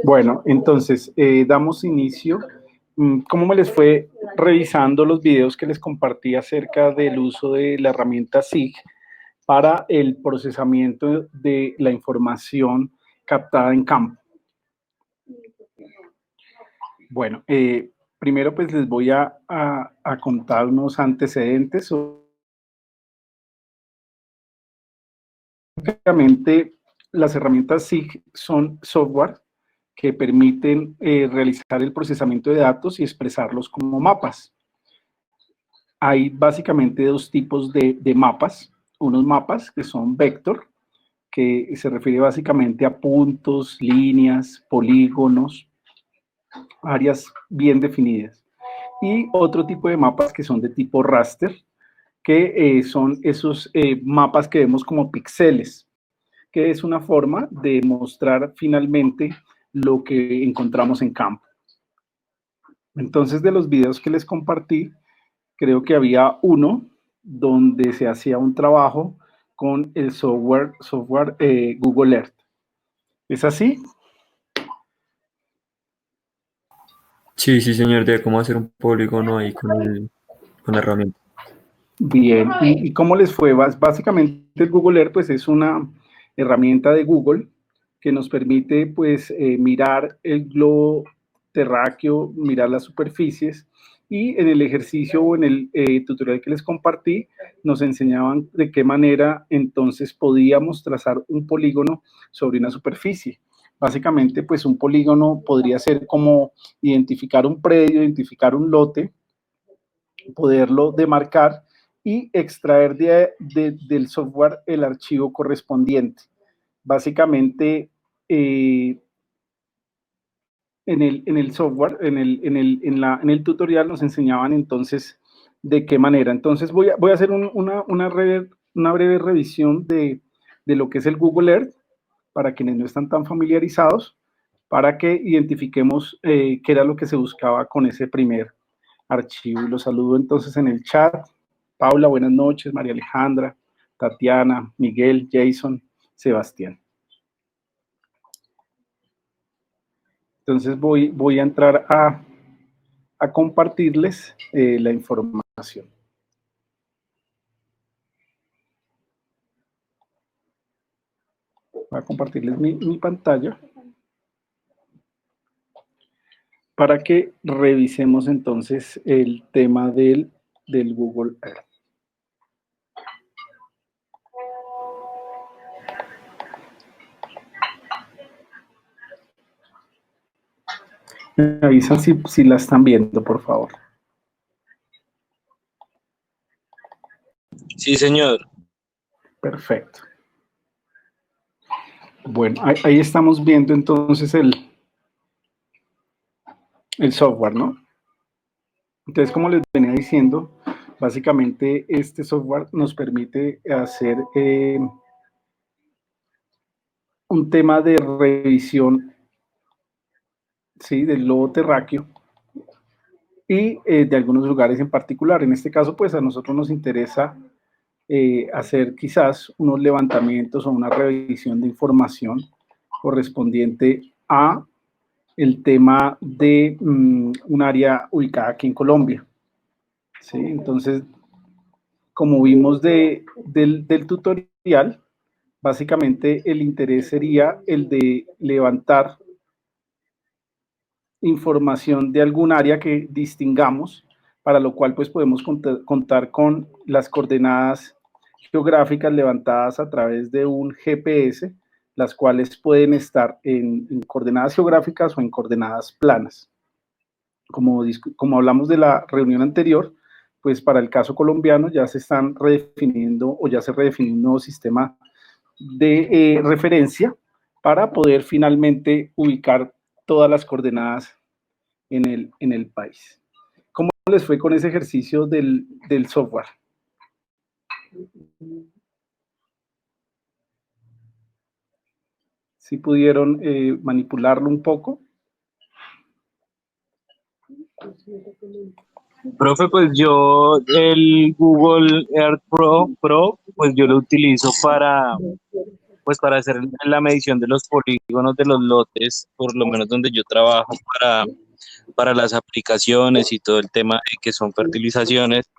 Bueno, entonces, damos inicio. ¿Cómo me les fue revisando los videos que les compartí acerca del uso de la herramienta SIG para el procesamiento de la información captada en campo? Bueno, primero pues les voy a contar unos antecedentes. Básicamente, las herramientas SIG son software que permiten realizar el procesamiento de datos y expresarlos como mapas. Hay básicamente dos tipos de mapas. Unos mapas que son vector, que se refiere básicamente a puntos, líneas, polígonos, áreas bien definidas. Y otro tipo de mapas que son de tipo raster, que son esos mapas que vemos como píxeles, que es una forma de mostrar finalmente lo que encontramos en campo. Entonces, de los videos que les compartí, creo que había uno donde se hacía un trabajo con el software Google Earth. ¿Es así? Sí, sí, señor, de cómo hacer un polígono ahí con la herramienta. Bien. ¿Y cómo les fue? Básicamente el Google Earth pues es una herramienta de Google que nos permite pues mirar el globo terráqueo, mirar las superficies, y en el ejercicio o en el tutorial que les compartí nos enseñaban de qué manera entonces podíamos trazar un polígono sobre una superficie. Básicamente pues un polígono podría ser como identificar un predio, identificar un lote, poderlo demarcar y extraer del software el archivo correspondiente. Básicamente, en el software, en el tutorial nos enseñaban entonces de qué manera. Entonces voy a hacer una breve revisión de lo que es el Google Earth para quienes no están tan familiarizados, para que identifiquemos qué era lo que se buscaba con ese primer archivo. Y los saludo entonces en el chat. Paula, buenas noches. María Alejandra, Tatiana, Miguel, Jason, Sebastián. Entonces voy a entrar a compartirles la información. Voy a compartirles mi pantalla para que revisemos entonces el tema del Google Earth. Me avisan si la están viendo, por favor. Sí, señor. Perfecto. Bueno, ahí estamos viendo entonces el software, ¿no? Entonces, como les venía diciendo, básicamente este software nos permite hacer un tema de revisión, ¿sí?, del globo terráqueo y de algunos lugares en particular. En este caso, pues a nosotros nos interesa hacer quizás unos levantamientos o una revisión de información correspondiente a el tema de un área ubicada aquí en Colombia. ¿Sí? Entonces, como vimos del tutorial, básicamente el interés sería el de levantar información de algún área que distingamos, para lo cual pues podemos contar con las coordenadas geográficas levantadas a través de un GPS, las cuales pueden estar en coordenadas geográficas o en coordenadas planas. Como hablamos de la reunión anterior, pues para el caso colombiano ya se están redefiniendo o ya se redefinió un nuevo sistema de referencia para poder finalmente ubicar todas las coordenadas en el país. ¿Cómo les fue con ese ejercicio del software? ¿Sí pudieron manipularlo un poco? Profe, pues yo el Google Earth Pro, pues yo lo utilizo pues para hacer la medición de los polígonos de los lotes, por lo menos donde yo trabajo para las aplicaciones y todo el tema de que son fertilizaciones,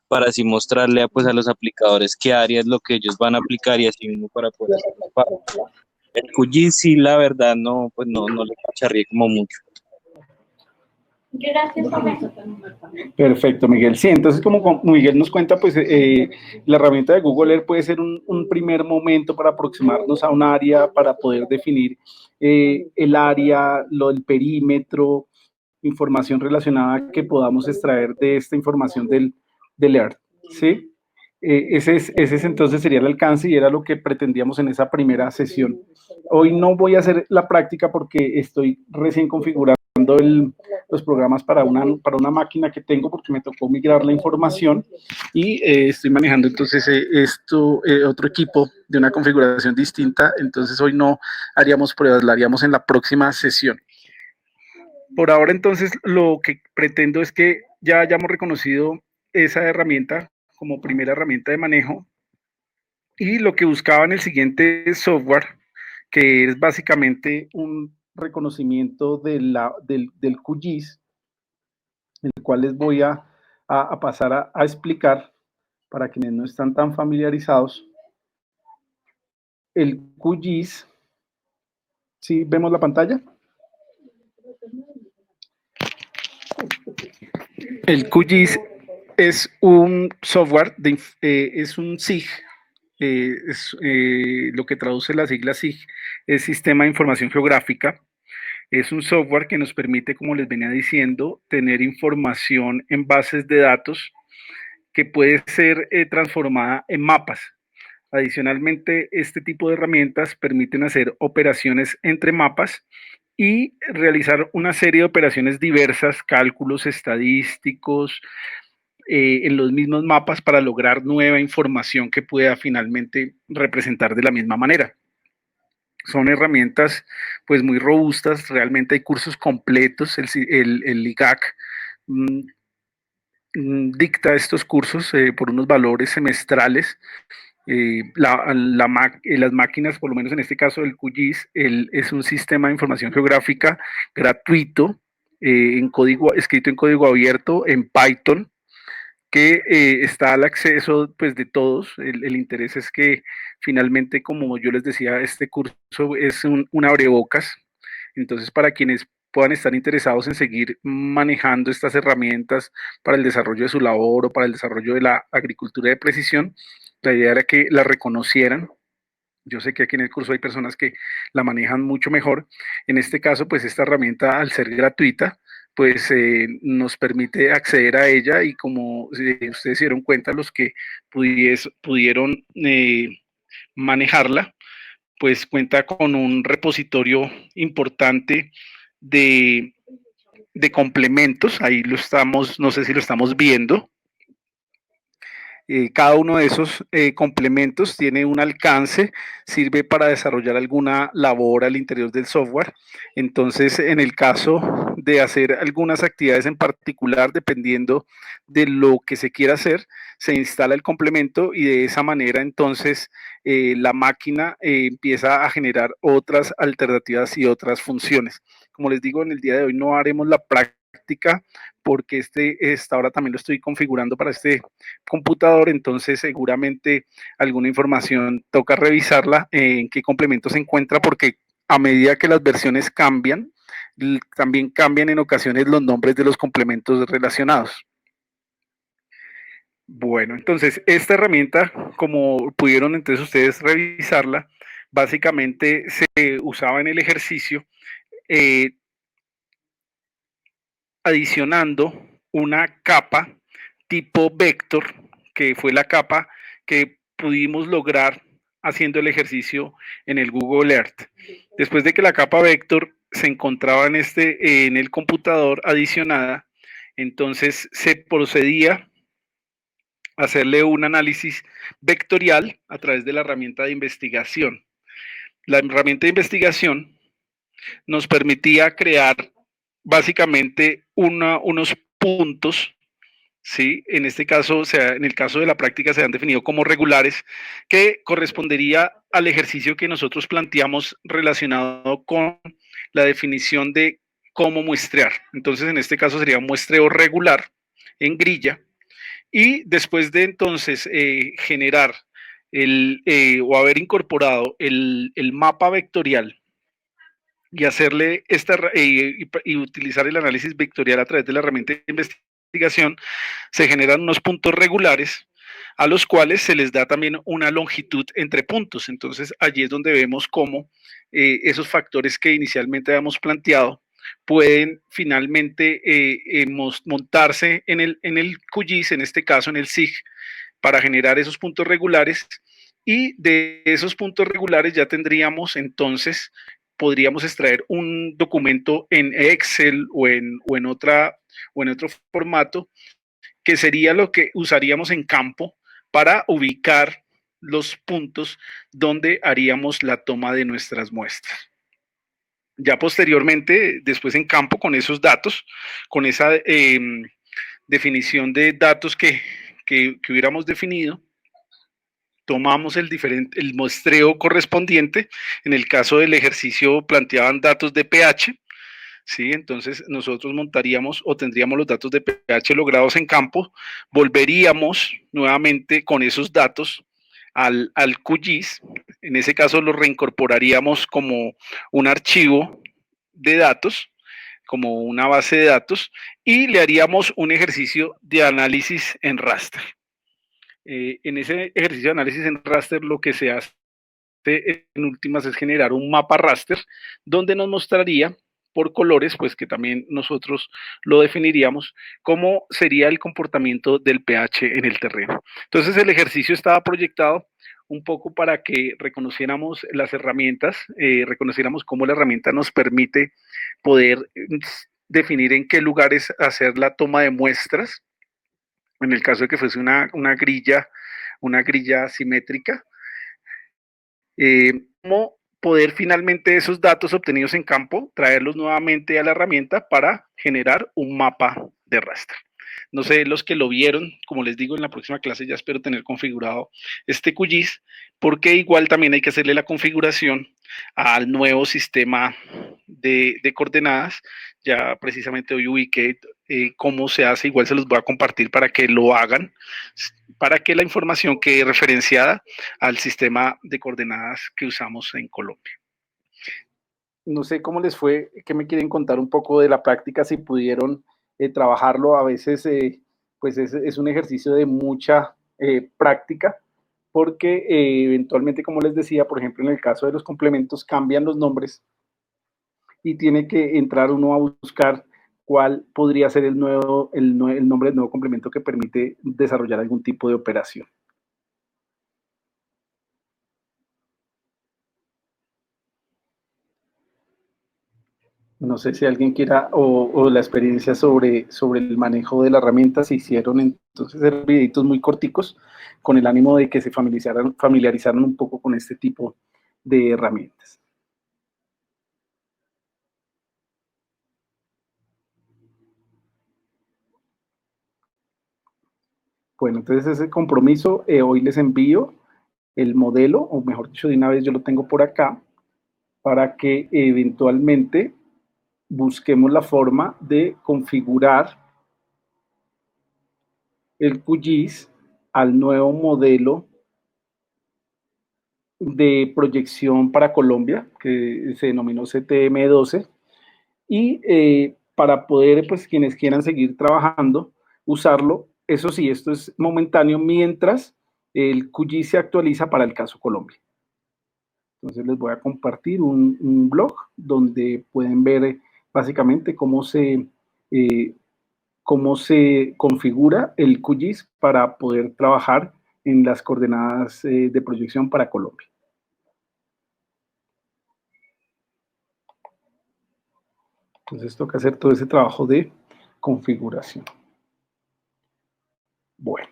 para así mostrarle pues a los aplicadores qué área es lo que ellos van a aplicar y así mismo para poder hacer los pagos. El QGIS sí, la verdad, no, pues no le cacharrié como mucho. Gracias, Perfecto, Miguel. Sí, entonces como Miguel nos cuenta, pues la herramienta de Google Earth puede ser un primer momento para aproximarnos a un área, para poder definir el área, el perímetro, información relacionada que podamos extraer de esta información del Earth, ¿sí? Ese entonces sería el alcance y era lo que pretendíamos en esa primera sesión. Hoy no voy a hacer la práctica porque estoy recién configurando los programas para una máquina que tengo porque me tocó migrar la información y estoy manejando entonces otro equipo de una configuración distinta, entonces hoy no haríamos pruebas, la haríamos en la próxima sesión. Por ahora entonces lo que pretendo es que ya hayamos reconocido esa herramienta como primera herramienta de manejo y lo que buscaba en el siguiente software, que es básicamente un reconocimiento del QGIS, el cual les voy a pasar a explicar para quienes no están tan familiarizados. El QGIS, ¿sí vemos la pantalla? El QGIS es un software, es un SIG, lo que traduce la sigla SIG, es Sistema de Información Geográfica. Es un software que nos permite, como les venía diciendo, tener información en bases de datos que puede ser transformada en mapas. Adicionalmente, este tipo de herramientas permiten hacer operaciones entre mapas y realizar una serie de operaciones diversas, cálculos estadísticos, en los mismos mapas para lograr nueva información que pueda finalmente representar de la misma manera. Son herramientas pues muy robustas, realmente hay cursos completos, el IGAC dicta estos cursos por unos valores semestrales. Las máquinas, por lo menos en este caso el QGIS, es un sistema de información geográfica gratuito, escrito en código abierto, en Python, que está al acceso pues, de todos. El interés es que finalmente, como yo les decía, este curso es un abrebocas. Entonces, para quienes puedan estar interesados en seguir manejando estas herramientas para el desarrollo de su labor o para el desarrollo de la agricultura de precisión, la idea era que la reconocieran. Yo sé que aquí en el curso hay personas que la manejan mucho mejor. En este caso, pues esta herramienta, al ser gratuita, pues nos permite acceder a ella y como ustedes se dieron cuenta, los que pudieron manejarla, pues cuenta con un repositorio importante de, de complementos. Ahí lo estamos, no sé si lo estamos viendo. Cada uno de esos complementos tiene un alcance, sirve para desarrollar alguna labor al interior del software. Entonces, en el caso de hacer algunas actividades en particular, dependiendo de lo que se quiera hacer, se instala el complemento y de esa manera entonces la máquina empieza a generar otras alternativas y otras funciones. Como les digo, en el día de hoy no haremos la práctica porque esta hora también lo estoy configurando para este computador, entonces seguramente alguna información toca revisarla, en qué complemento se encuentra, porque a medida que las versiones cambian, también cambian en ocasiones los nombres de los complementos relacionados. Bueno, entonces esta herramienta, como pudieron entonces ustedes revisarla, básicamente se usaba en el ejercicio adicionando una capa tipo vector, que fue la capa que pudimos lograr haciendo el ejercicio en el Google Earth. Después de que la capa vector se encontraba en el computador adicionada, entonces se procedía a hacerle un análisis vectorial a través de la herramienta de investigación. La herramienta de investigación nos permitía crear básicamente unos puntos ¿sí? En este caso, o sea, en el caso de la práctica se han definido como regulares, que correspondería al ejercicio que nosotros planteamos relacionado con la definición de cómo muestrear. Entonces, en este caso sería un muestreo regular en grilla, y después de entonces generar o haber incorporado el mapa vectorial y hacerle y utilizar el análisis vectorial a través de la herramienta de investigación, se generan unos puntos regulares a los cuales se les da también una longitud entre puntos. Entonces, allí es donde vemos cómo esos factores que inicialmente habíamos planteado pueden finalmente montarse en el QGIS, en este caso en el SIG, para generar esos puntos regulares, y de esos puntos regulares ya tendríamos entonces, podríamos extraer un documento en Excel o en otro formato, que sería lo que usaríamos en campo para ubicar los puntos donde haríamos la toma de nuestras muestras. Ya posteriormente, después en campo, con esos datos, con esa definición de datos que hubiéramos definido, tomamos el muestreo correspondiente. En el caso del ejercicio planteaban datos de pH, ¿sí? Entonces nosotros montaríamos o tendríamos los datos de pH logrados en campo, volveríamos nuevamente con esos datos al QGIS. En ese caso lo reincorporaríamos como un archivo de datos, como una base de datos, y le haríamos un ejercicio de análisis en raster. En ese ejercicio de análisis en raster lo que se hace en últimas es generar un mapa raster donde nos mostraría por colores, pues que también nosotros lo definiríamos, cómo sería el comportamiento del pH en el terreno. Entonces el ejercicio estaba proyectado un poco para que reconociéramos las herramientas, reconociéramos cómo la herramienta nos permite poder definir en qué lugares hacer la toma de muestras, en el caso de que fuese una grilla simétrica, cómo poder finalmente esos datos obtenidos en campo, traerlos nuevamente a la herramienta para generar un mapa de raster. No sé, los que lo vieron, como les digo, en la próxima clase ya espero tener configurado este QGIS, porque igual también hay que hacerle la configuración al nuevo sistema de coordenadas. Ya precisamente hoy ubiqué cómo se hace, igual se los voy a compartir para que lo hagan, para que la información quede referenciada al sistema de coordenadas que usamos en Colombia. No sé cómo les fue, qué me quieren contar un poco de la práctica, si pudieron trabajarlo. A veces pues es un ejercicio de mucha práctica, porque eventualmente, como les decía, por ejemplo, en el caso de los complementos cambian los nombres y tiene que entrar uno a buscar cuál podría ser el nombre del nuevo complemento que permite desarrollar algún tipo de operación. No sé si alguien quiera, o la experiencia sobre el manejo de la herramienta. Se hicieron entonces videitos muy corticos con el ánimo de que se familiarizaran un poco con este tipo de herramientas. Bueno, entonces ese compromiso, hoy les envío el modelo, o mejor dicho, de una vez yo lo tengo por acá, para que eventualmente busquemos la forma de configurar el QGIS al nuevo modelo de proyección para Colombia, que se denominó CTM12, y para poder, pues, quienes quieran seguir trabajando, usarlo. Eso sí, esto es momentáneo mientras el QGIS se actualiza para el caso Colombia. Entonces les voy a compartir un blog donde pueden ver básicamente cómo se configura el QGIS para poder trabajar en las coordenadas de proyección para Colombia. Entonces toca hacer todo ese trabajo de configuración. Bueno.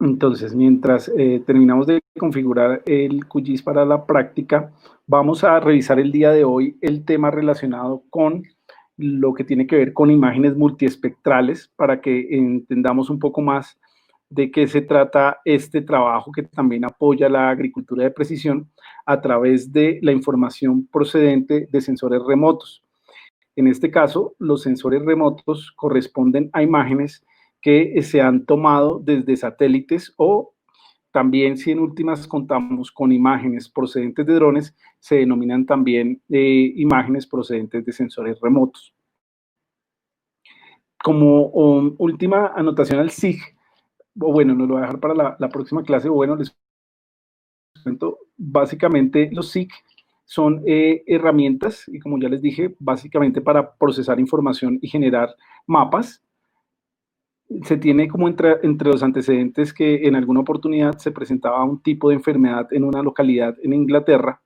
Entonces, mientras terminamos de configurar el QGIS para la práctica, vamos a revisar el día de hoy el tema relacionado con lo que tiene que ver con imágenes multiespectrales, para que entendamos un poco más de qué se trata este trabajo que también apoya la agricultura de precisión a través de la información procedente de sensores remotos. En este caso, los sensores remotos corresponden a imágenes que se han tomado desde satélites o también, si en últimas contamos con imágenes procedentes de drones, se denominan también imágenes procedentes de sensores remotos. Como última anotación al SIG, o bueno, nos lo voy a dejar para la próxima clase, o bueno, les cuento, básicamente los SIG son herramientas, y como ya les dije, básicamente para procesar información y generar mapas. Se tiene como entre los antecedentes que en alguna oportunidad se presentaba un tipo de enfermedad en una localidad en Inglaterra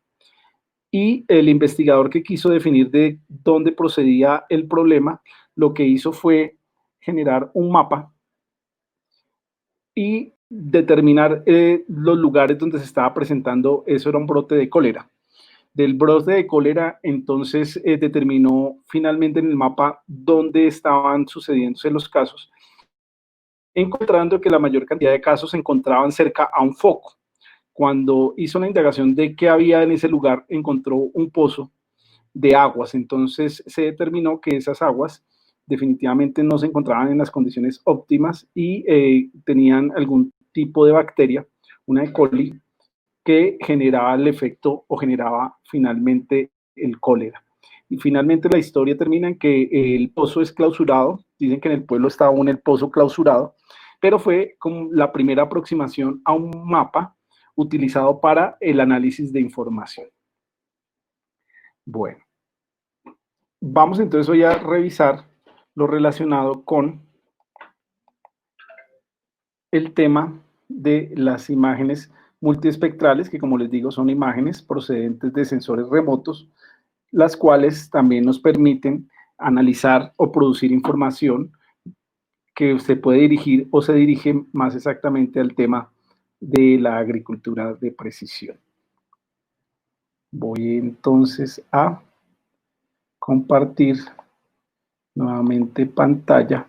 y el investigador que quiso definir de dónde procedía el problema, lo que hizo fue generar un mapa y determinar los lugares donde se estaba presentando. Eso era un brote de cólera. Del brote de cólera, entonces determinó finalmente en el mapa dónde estaban sucediéndose los casos, encontrando que la mayor cantidad de casos se encontraban cerca a un foco. Cuando hizo la indagación de qué había en ese lugar, encontró un pozo de aguas. Entonces se determinó que esas aguas definitivamente no se encontraban en las condiciones óptimas y tenían algún tipo de bacteria, una E. coli, que generaba el efecto o generaba finalmente el cólera. Y finalmente la historia termina en que el pozo es clausurado. Dicen que en el pueblo está aún el pozo clausurado, pero fue como la primera aproximación a un mapa utilizado para el análisis de información. Bueno, vamos entonces hoy a revisar lo relacionado con el tema de las imágenes multiespectrales, que como les digo son imágenes procedentes de sensores remotos, las cuales también nos permiten analizar o producir información que se puede dirigir o se dirige más exactamente al tema de la agricultura de precisión. Voy entonces a compartir nuevamente pantalla.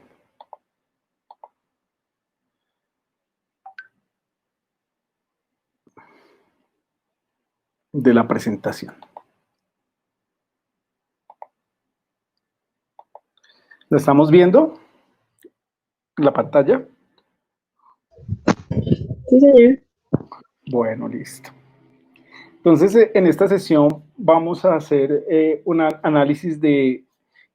De la presentación. ¿La estamos viendo? ¿La pantalla? Sí, señor. Bueno, listo. Entonces, en esta sesión vamos a hacer un análisis de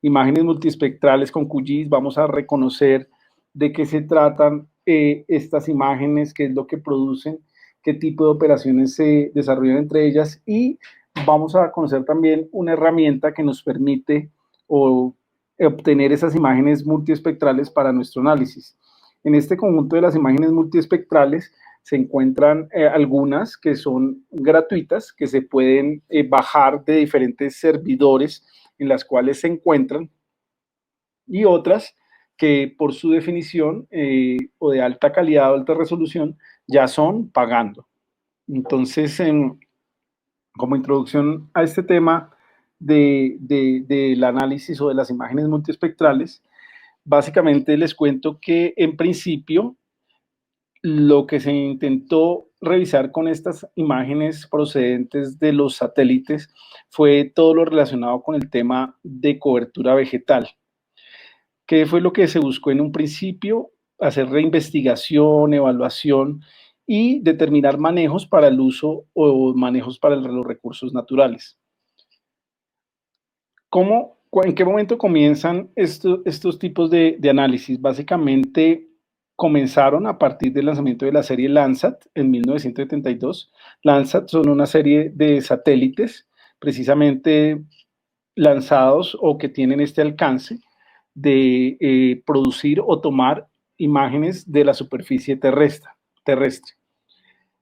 imágenes multiespectrales con QGIS. Vamos a reconocer de qué se tratan estas imágenes, qué es lo que producen, qué tipo de operaciones se desarrollan entre ellas, y vamos a conocer también una herramienta que nos permite obtener esas imágenes multiespectrales para nuestro análisis. En este conjunto de las imágenes multiespectrales se encuentran algunas que son gratuitas, que se pueden bajar de diferentes servidores en las cuales se encuentran, y otras que por su definición o de alta calidad o alta resolución ya son pagando. Entonces, como introducción a este tema del análisis o de las imágenes multiespectrales, básicamente les cuento que en principio lo que se intentó revisar con estas imágenes procedentes de los satélites fue todo lo relacionado con el tema de cobertura vegetal. ¿Qué fue lo que se buscó en un principio? Hacer reinvestigación, evaluación y determinar manejos para el uso o manejos para los recursos naturales. ¿En qué momento comienzan estos tipos de análisis? Básicamente comenzaron a partir del lanzamiento de la serie Landsat en 1972. Landsat son una serie de satélites precisamente lanzados o que tienen este alcance de producir o tomar imágenes de la superficie terrestre.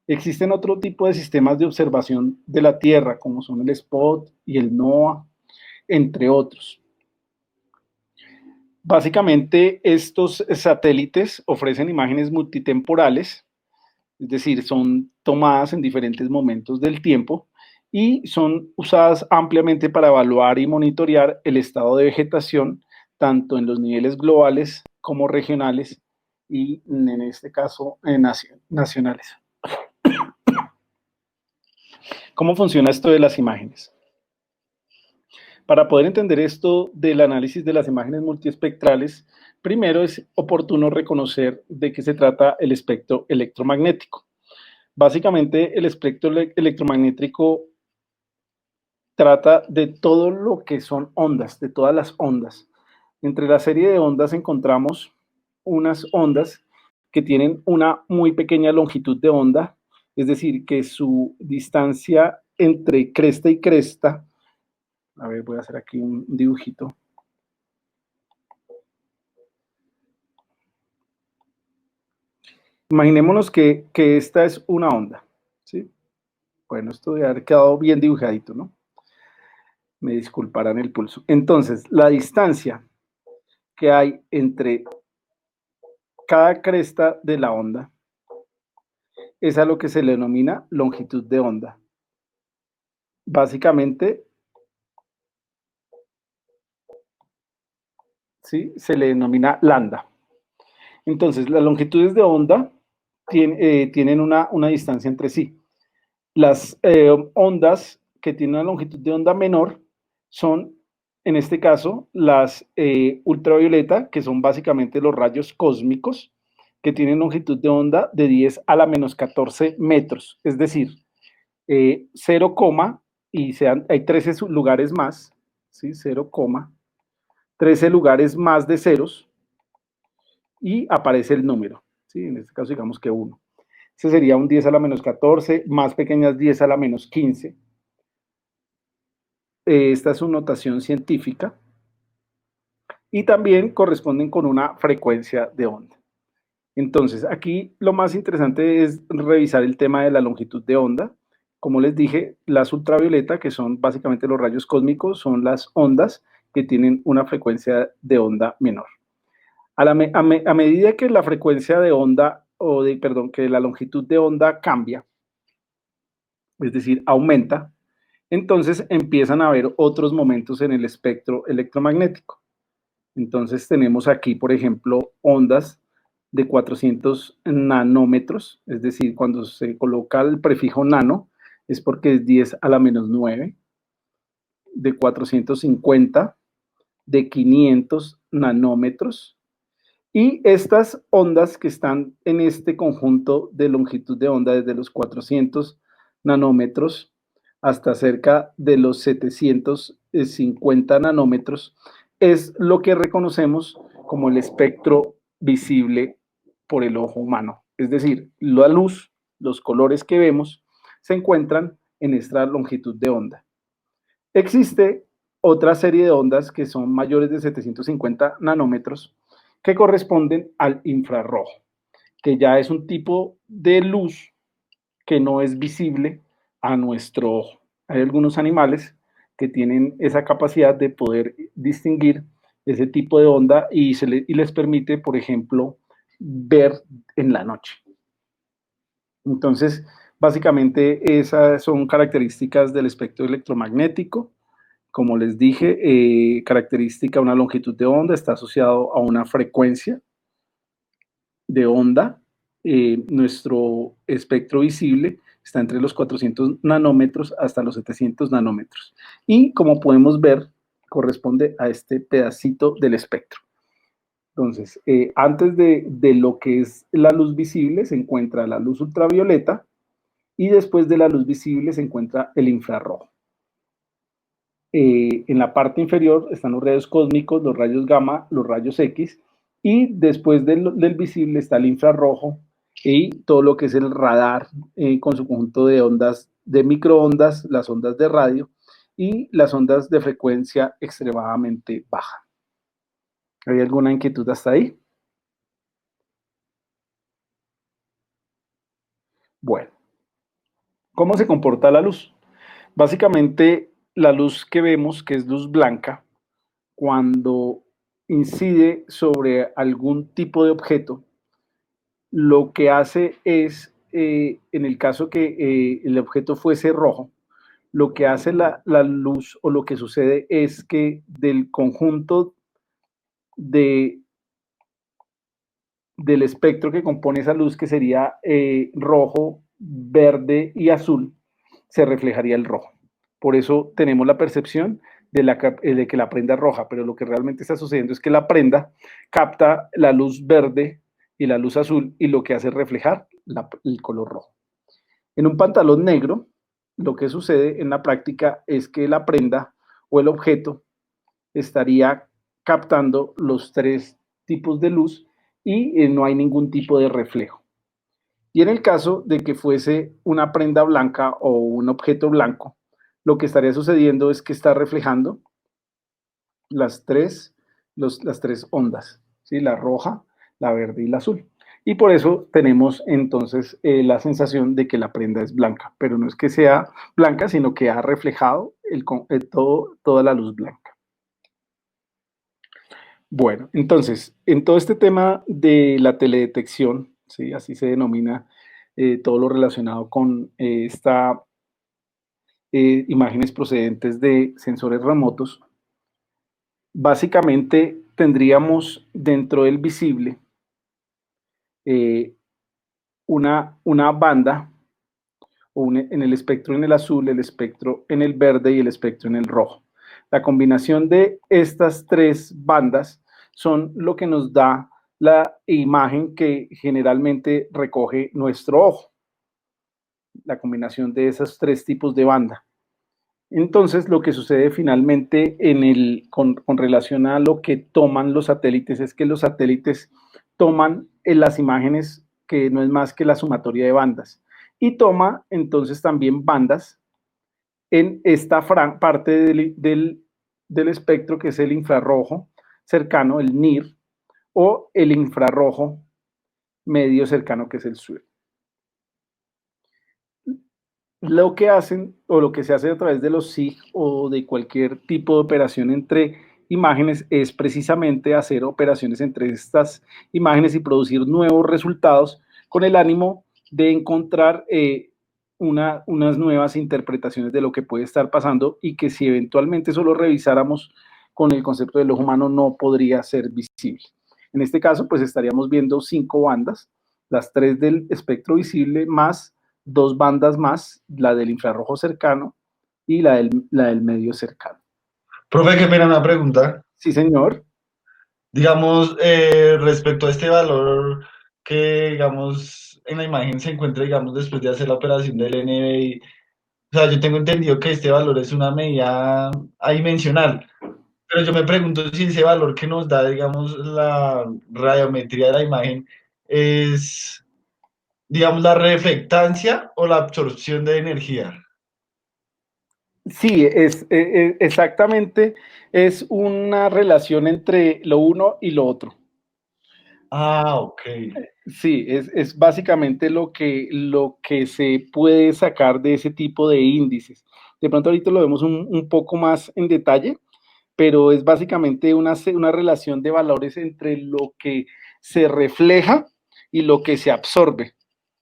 Existen otro tipo de sistemas de observación de la Tierra, como son el SPOT y el NOAA, entre otros. Básicamente, estos satélites ofrecen imágenes multitemporales, es decir, son tomadas en diferentes momentos del tiempo y son usadas ampliamente para evaluar y monitorear el estado de vegetación, tanto en los niveles globales como regionales y en este caso nacionales. ¿Cómo funciona esto de las imágenes? Para poder entender esto del análisis de las imágenes multiespectrales, primero es oportuno reconocer de qué se trata el espectro electromagnético. Básicamente, el espectro electromagnético trata de todo lo que son ondas, de todas las ondas. Entre la serie de ondas encontramos unas ondas que tienen una muy pequeña longitud de onda, es decir, que su distancia entre cresta y cresta, a ver, voy a hacer aquí un dibujito. Imaginémonos que esta es una onda, ¿sí? Bueno, esto debe haber quedado bien dibujadito, ¿no? Me disculparán el pulso. Entonces, la distancia que hay entre cada cresta de la onda es a lo que se le denomina longitud de onda. Básicamente, ¿sí? Se le denomina lambda. Entonces, las longitudes de onda tienen una distancia entre sí. Las ondas que tienen una longitud de onda menor son, en este caso, las ultravioleta, que son básicamente los rayos cósmicos, que tienen longitud de onda de 10 a la menos 14 metros, es decir, 0, y hay 13 lugares más, ¿sí? 0, 13 lugares más de ceros, y aparece el número, ¿sí? En este caso digamos que 1. Ese sería un 10 a la menos 14, más pequeñas 10 a la menos 15. Esta es su notación científica. Y también corresponden con una frecuencia de onda. Entonces, aquí lo más interesante es revisar el tema de la longitud de onda. Como les dije, las ultravioleta, que son básicamente los rayos cósmicos, son las ondas que tienen una frecuencia de onda menor. A medida que la frecuencia de onda, que la longitud de onda cambia, es decir, aumenta, entonces empiezan a haber otros momentos en el espectro electromagnético. Entonces tenemos aquí, por ejemplo, ondas de 400 nanómetros, es decir, cuando se coloca el prefijo nano, es porque es 10 a la menos 9, de 450, de 500 nanómetros. Y estas ondas que están en este conjunto de longitud de onda desde los 400 nanómetros hasta cerca de los 750 nanómetros, es lo que reconocemos como el espectro visible por el ojo humano. Es decir, la luz, los colores que vemos, se encuentran en esta longitud de onda. Existe otra serie de ondas que son mayores de 750 nanómetros que corresponden al infrarrojo, que ya es un tipo de luz que no es visible a nuestro ojo. Hay algunos animales que tienen esa capacidad de poder distinguir ese tipo de onda y les permite, por ejemplo, ver en la noche. Entonces, básicamente esas son características del espectro electromagnético. Como les dije, característica una longitud de onda, está asociado a una frecuencia de onda. Nuestro espectro visible está entre los 400 nanómetros hasta los 700 nanómetros. Y como podemos ver, corresponde a este pedacito del espectro. Entonces, antes de lo que es la luz visible se encuentra la luz ultravioleta y después de la luz visible se encuentra el infrarrojo. En la parte inferior están los rayos cósmicos, los rayos gamma, los rayos X, y después del visible está el infrarrojo y todo lo que es el radar con su conjunto de ondas de microondas, las ondas de radio y las ondas de frecuencia extremadamente baja. ¿Hay alguna inquietud hasta ahí? Bueno, ¿cómo se comporta la luz? Básicamente, la luz que vemos, que es luz blanca, cuando incide sobre algún tipo de objeto, lo que hace es, en el caso que el objeto fuese rojo, lo que hace la luz o lo que sucede es que del conjunto del espectro que compone esa luz, que sería rojo, verde y azul, se reflejaría el rojo. Por eso tenemos la percepción de que la prenda es roja, pero lo que realmente está sucediendo es que la prenda capta la luz verde y la luz azul y lo que hace es reflejar el color rojo. En un pantalón negro, lo que sucede en la práctica es que la prenda o el objeto estaría captando los tres tipos de luz y no hay ningún tipo de reflejo. Y en el caso de que fuese una prenda blanca o un objeto blanco, lo que estaría sucediendo es que está reflejando las tres ondas, ¿sí? La roja, la verde y la azul. Y por eso tenemos entonces la sensación de que la prenda es blanca, pero no es que sea blanca, sino que ha reflejado toda la luz blanca. Bueno, entonces, en todo este tema de la teledetección, ¿sí? Así se denomina todo lo relacionado con imágenes procedentes de sensores remotos, básicamente tendríamos dentro del visible una banda, en el espectro en el azul, el espectro en el verde y el espectro en el rojo. La combinación de estas tres bandas son lo que nos da la imagen que generalmente recoge nuestro ojo. La combinación de esos tres tipos de banda. Entonces, lo que sucede finalmente con relación a lo que toman los satélites es que los satélites toman las imágenes, que no es más que la sumatoria de bandas, y toma entonces también bandas en esta parte del espectro, que es el infrarrojo cercano, el NIR, o el infrarrojo medio cercano, que es el SUIR. Lo que hacen o lo que se hace a través de los SIG o de cualquier tipo de operación entre imágenes es precisamente hacer operaciones entre estas imágenes y producir nuevos resultados con el ánimo de encontrar unas nuevas interpretaciones de lo que puede estar pasando, y que si eventualmente solo revisáramos con el concepto del ojo humano no podría ser visible. En este caso, pues estaríamos viendo 5 bandas, las 3 del espectro visible más 2 bandas más, la del infrarrojo cercano y la del medio cercano. Profe, qué pena una pregunta. Sí, señor. Digamos, respecto a este valor que, digamos, en la imagen se encuentra, digamos, después de hacer la operación del NBI. O sea, yo tengo entendido que este valor es una medida adimensional, pero yo me pregunto si ese valor que nos da, digamos, la radiometría de la imagen es, digamos, la reflectancia o la absorción de energía. Sí, exactamente, es una relación entre lo uno y lo otro. Ah, ok. Sí, es básicamente lo que se puede sacar de ese tipo de índices. De pronto ahorita lo vemos un poco más en detalle, pero es básicamente una relación de valores entre lo que se refleja y lo que se absorbe,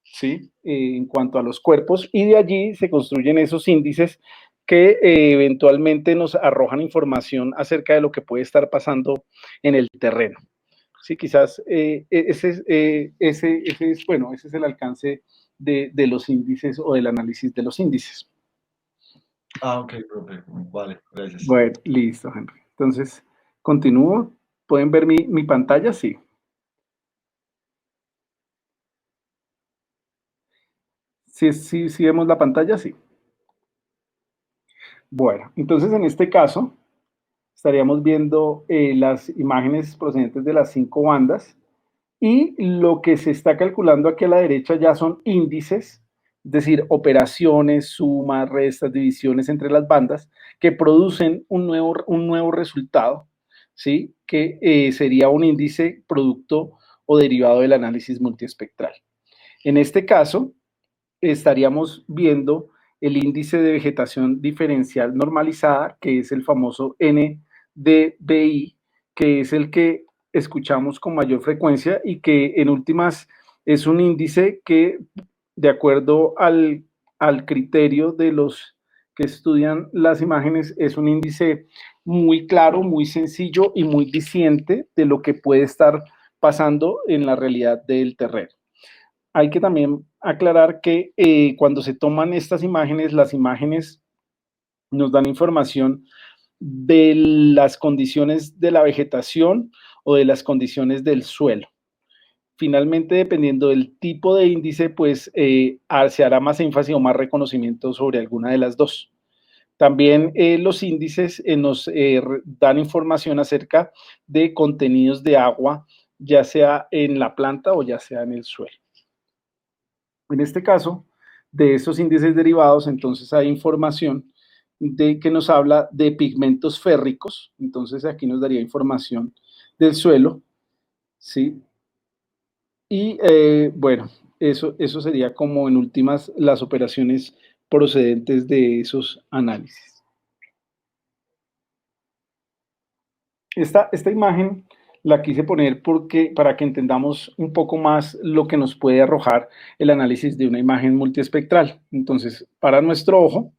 ¿sí? En cuanto a los cuerpos, y de allí se construyen esos índices que eventualmente nos arrojan información acerca de lo que puede estar pasando en el terreno. Sí, quizás ese es el alcance de los índices o del análisis de los índices. Ah, ok, profe. Vale, gracias. Bueno, listo, Henry. Entonces, continúo. ¿Pueden ver mi pantalla? Sí. Sí, vemos la pantalla, sí. Bueno, entonces en este caso estaríamos viendo las imágenes procedentes de las 5 bandas, y lo que se está calculando aquí a la derecha ya son índices, es decir, operaciones, sumas, restas, divisiones entre las bandas que producen un nuevo resultado, ¿sí? Que sería un índice producto o derivado del análisis multiespectral. En este caso, estaríamos viendo el índice de vegetación diferencial normalizada, que es el famoso NDVI, que es el que escuchamos con mayor frecuencia y que en últimas es un índice que, de acuerdo al criterio de los que estudian las imágenes es un índice muy claro, muy sencillo y muy diciente de lo que puede estar pasando en la realidad del terreno. Hay que también aclarar que cuando se toman estas imágenes, las imágenes nos dan información de las condiciones de la vegetación o de las condiciones del suelo. Finalmente, dependiendo del tipo de índice, pues se hará más énfasis o más reconocimiento sobre alguna de las dos. También los índices nos dan información acerca de contenidos de agua, ya sea en la planta o ya sea en el suelo. En este caso, de estos índices derivados, entonces hay información que nos habla de pigmentos férricos, entonces aquí nos daría información del suelo, ¿sí? Y bueno, eso sería como en últimas las operaciones procedentes de esos análisis. Esta imagen la quise poner para que entendamos un poco más lo que nos puede arrojar el análisis de una imagen multiespectral. Entonces, para nuestro ojo,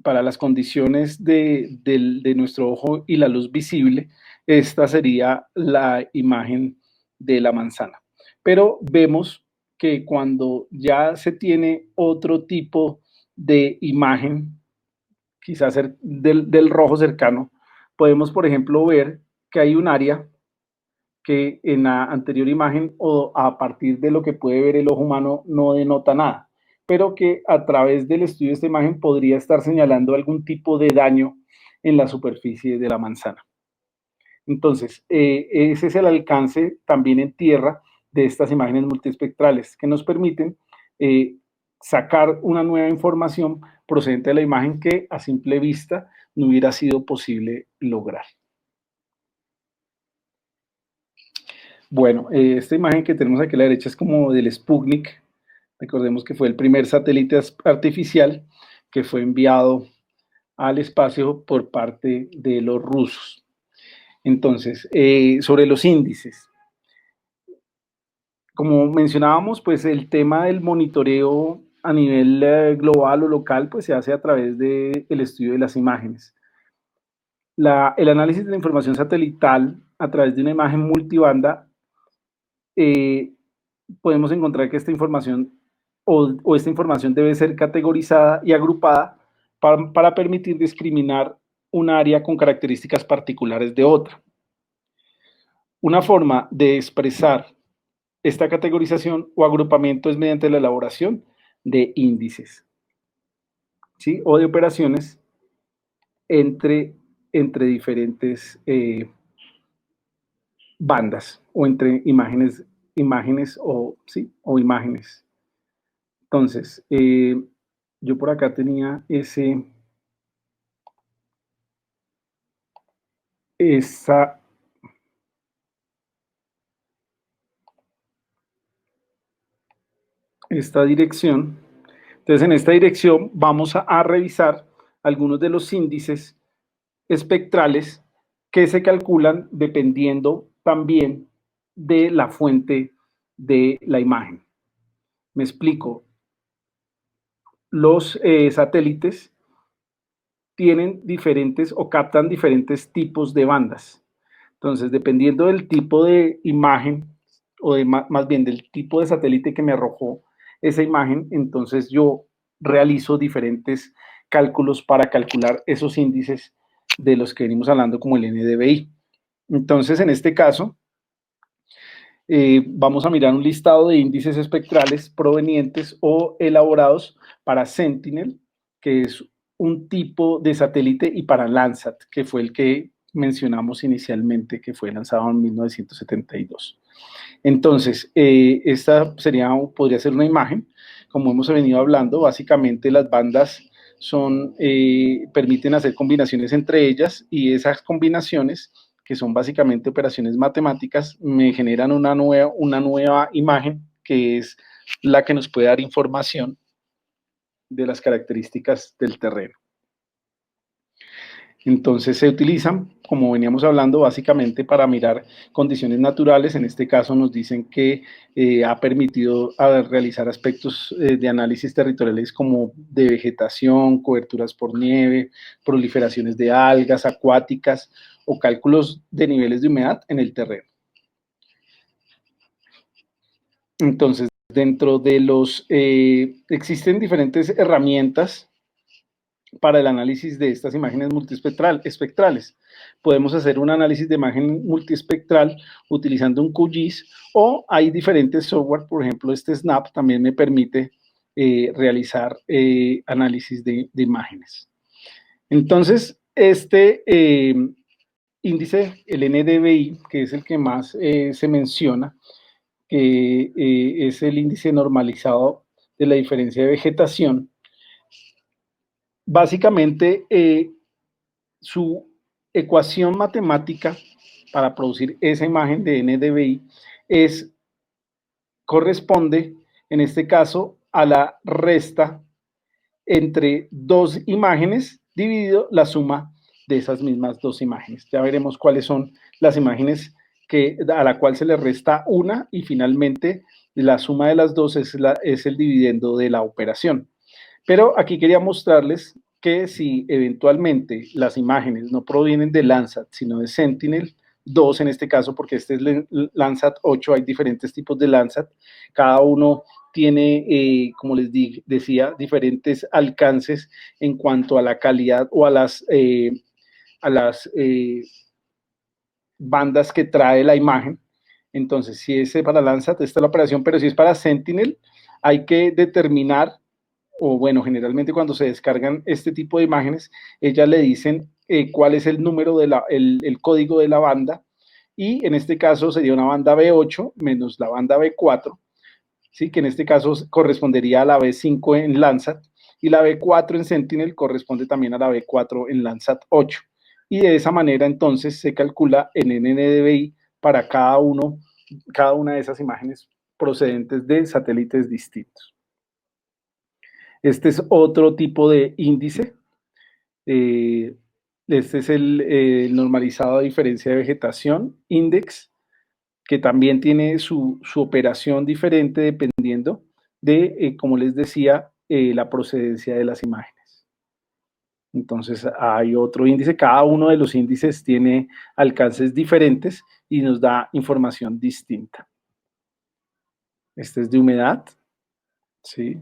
para las condiciones de nuestro ojo y la luz visible, esta sería la imagen de la manzana. Pero vemos que cuando ya se tiene otro tipo de imagen, quizás del rojo cercano, podemos, por ejemplo, ver que hay un área que en la anterior imagen o a partir de lo que puede ver el ojo humano no denota nada, pero que a través del estudio de esta imagen podría estar señalando algún tipo de daño en la superficie de la manzana. Entonces, ese es el alcance también en tierra de estas imágenes multiespectrales que nos permiten sacar una nueva información procedente de la imagen que a simple vista no hubiera sido posible lograr. Bueno, esta imagen que tenemos aquí a la derecha es como del Sputnik. Recordemos que fue el primer satélite artificial que fue enviado al espacio por parte de los rusos. Entonces, sobre los índices. Como mencionábamos, pues el tema del monitoreo a nivel global o local, pues se hace a través del estudio de las imágenes. El análisis de la información satelital a través de una imagen multibanda, podemos encontrar que esta información o esta información debe ser categorizada y agrupada para permitir discriminar un área con características particulares de otra. Una forma de expresar esta categorización o agrupamiento es mediante la elaboración de índices, ¿sí? O de operaciones entre diferentes bandas o entre imágenes ¿sí? O imágenes. Entonces, yo por acá tenía esta dirección. Entonces, en esta dirección vamos a revisar algunos de los índices espectrales que se calculan dependiendo también de la fuente de la imagen. Me explico. Los satélites tienen diferentes o captan diferentes tipos de bandas. Entonces, dependiendo del tipo de imagen o más bien del tipo de satélite que me arrojó esa imagen, entonces yo realizo diferentes cálculos para calcular esos índices de los que venimos hablando como el NDVI. Entonces, en este caso, vamos a mirar un listado de índices espectrales provenientes o elaborados para Sentinel, que es un tipo de satélite, y para Landsat, que fue el que mencionamos inicialmente, que fue lanzado en 1972. Entonces, esta podría ser una imagen, como hemos venido hablando. Básicamente las bandas permiten hacer combinaciones entre ellas, y esas combinaciones, que son básicamente operaciones matemáticas, me generan una nueva imagen, que es la que nos puede dar información de las características del terreno. Entonces se utilizan, como veníamos hablando, básicamente para mirar condiciones naturales. En este caso nos dicen que ha permitido realizar aspectos de análisis territoriales como de vegetación, coberturas por nieve, proliferaciones de algas acuáticas o cálculos de niveles de humedad en el terreno. Entonces, dentro de existen diferentes herramientas para el análisis de estas imágenes multiespectrales. Podemos hacer un análisis de imagen multiespectral utilizando un QGIS o hay diferentes software, por ejemplo, este Snap también me permite realizar análisis de imágenes. Entonces, este índice, el NDVI, que es el que más se menciona, que es el índice normalizado de la diferencia de vegetación, básicamente su ecuación matemática para producir esa imagen de NDVI corresponde, en este caso, a la resta entre dos imágenes dividido la suma de esas mismas dos imágenes. Ya veremos cuáles son las imágenes a la cual se le resta una y finalmente la suma de las dos es el dividendo de la operación. Pero aquí quería mostrarles que si eventualmente las imágenes no provienen de Landsat, sino de Sentinel-2 en este caso, porque este es Landsat 8, hay diferentes tipos de Landsat, cada uno tiene, como les decía, diferentes alcances en cuanto a la calidad o a las bandas que trae la imagen. Entonces, si es para Landsat, esta es la operación, pero si es para Sentinel, hay que determinar, o bueno, generalmente cuando se descargan este tipo de imágenes, ellas le dicen cuál es el número el código de la banda, y en este caso sería una banda B8 menos la banda B4, ¿sí? Que en este caso correspondería a la B5 en Landsat, y la B4 en Sentinel corresponde también a la B4 en Landsat 8. Y de esa manera entonces se calcula en NDVI para cada una de esas imágenes procedentes de satélites distintos. Este es otro tipo de índice. Este es el normalizado de diferencia de vegetación, index, que también tiene su operación diferente dependiendo de, como les decía, la procedencia de las imágenes. Entonces hay otro índice, cada uno de los índices tiene alcances diferentes y nos da información distinta. Este es de humedad, ¿sí?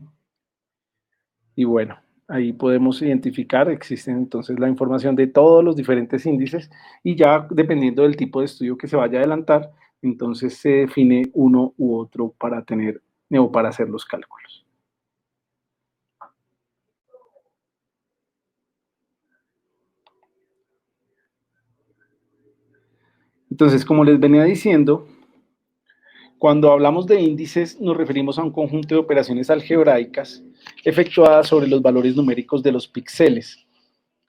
Y bueno, ahí podemos identificar, existen entonces la información de todos los diferentes índices y ya dependiendo del tipo de estudio que se vaya a adelantar, entonces se define uno u otro para tener o para hacer los cálculos. Entonces, como les venía diciendo, cuando hablamos de índices nos referimos a un conjunto de operaciones algebraicas efectuadas sobre los valores numéricos de los píxeles.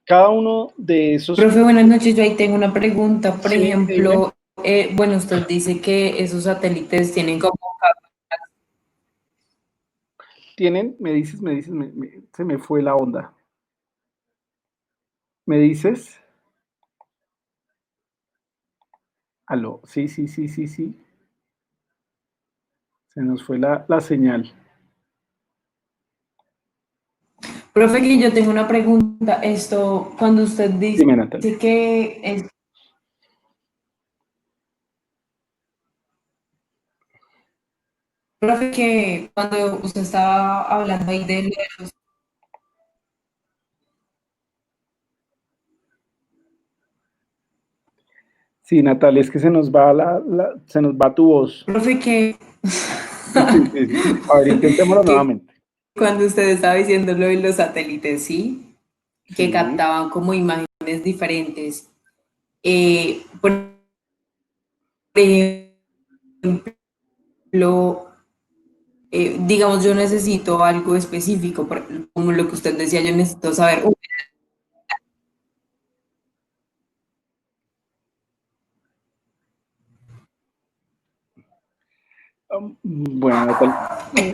Cada uno de esos... Profe, buenas noches. Yo ahí tengo una pregunta. Por Sí, ejemplo, bueno, usted dice que esos satélites tienen como... Tienen, se me fue la onda. ¿Me dices? Aló, sí. Se nos fue la señal. Profe, que yo tengo una pregunta. Esto, cuando usted dice Dime, Natalia. que profe, que cuando usted estaba hablando ahí de los... Sí, Natalia, es que se nos va se nos va tu voz. Profe, que Sí. A ver, intentémoslo que nuevamente. cuando usted estaba diciendo lo de los satélites, ¿sí? Que Sí. captaban como imágenes diferentes. Por ejemplo, digamos, yo necesito algo específico, como lo que usted decía, yo necesito saber, Bueno, Natalia.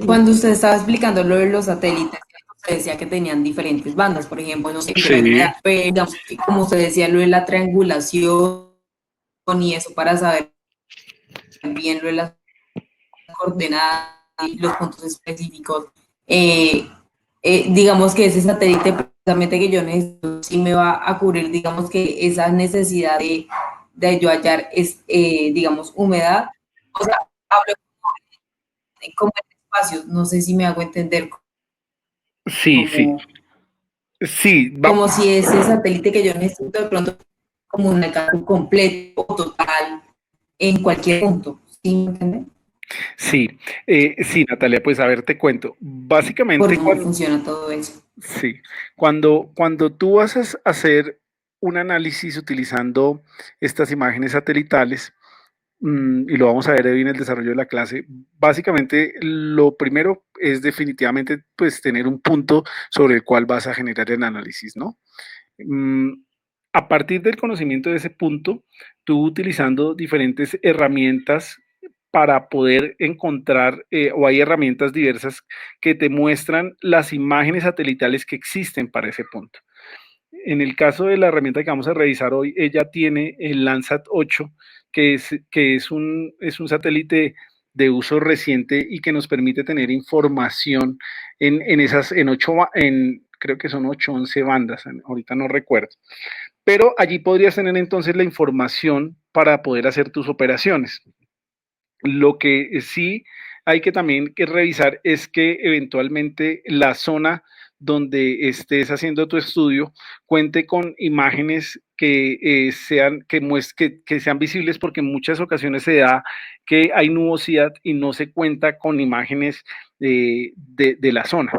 cuando usted estaba explicando lo de los satélites, se decía que tenían diferentes bandas, por ejemplo, no sé, que la Sí, humedad, pero digamos que como se decía lo de la triangulación y eso para saber bien lo de las coordenadas y los puntos específicos, eh, digamos que ese satélite precisamente que yo necesito sí me va a cubrir, digamos que esa necesidad de yo hallar, digamos, humedad, o sea, hablo como en espacios, no sé si me hago entender, sí, sí, como, sí, como si ese satélite que yo necesito de pronto como un alcance completo o total en cualquier punto, ¿sí me entienden? sí, sí, Natalia, pues a ver, te cuento. Por Básicamente, cómo funciona todo eso. sí, cuando tú vas a hacer un análisis utilizando estas imágenes satelitales, y lo vamos a ver hoy en el desarrollo de la clase, básicamente lo primero es definitivamente pues tener un punto sobre el cual vas a generar el análisis, ¿no? Mm, a partir del conocimiento de ese punto, tú utilizando diferentes herramientas para poder encontrar, o hay herramientas diversas que te muestran las imágenes satelitales que existen para ese punto. En el caso de la herramienta que vamos a revisar hoy, ella tiene el Landsat 8, que es un satélite de uso reciente y que nos permite tener información en creo que son 8, 11 bandas, ahorita no recuerdo. Pero allí podrías tener entonces la información para poder hacer tus operaciones. Lo que sí hay que también que revisar es que eventualmente la zona donde estés haciendo tu estudio cuente con imágenes que sean visibles, porque en muchas ocasiones se da que hay nubosidad y no se cuenta con imágenes de la zona.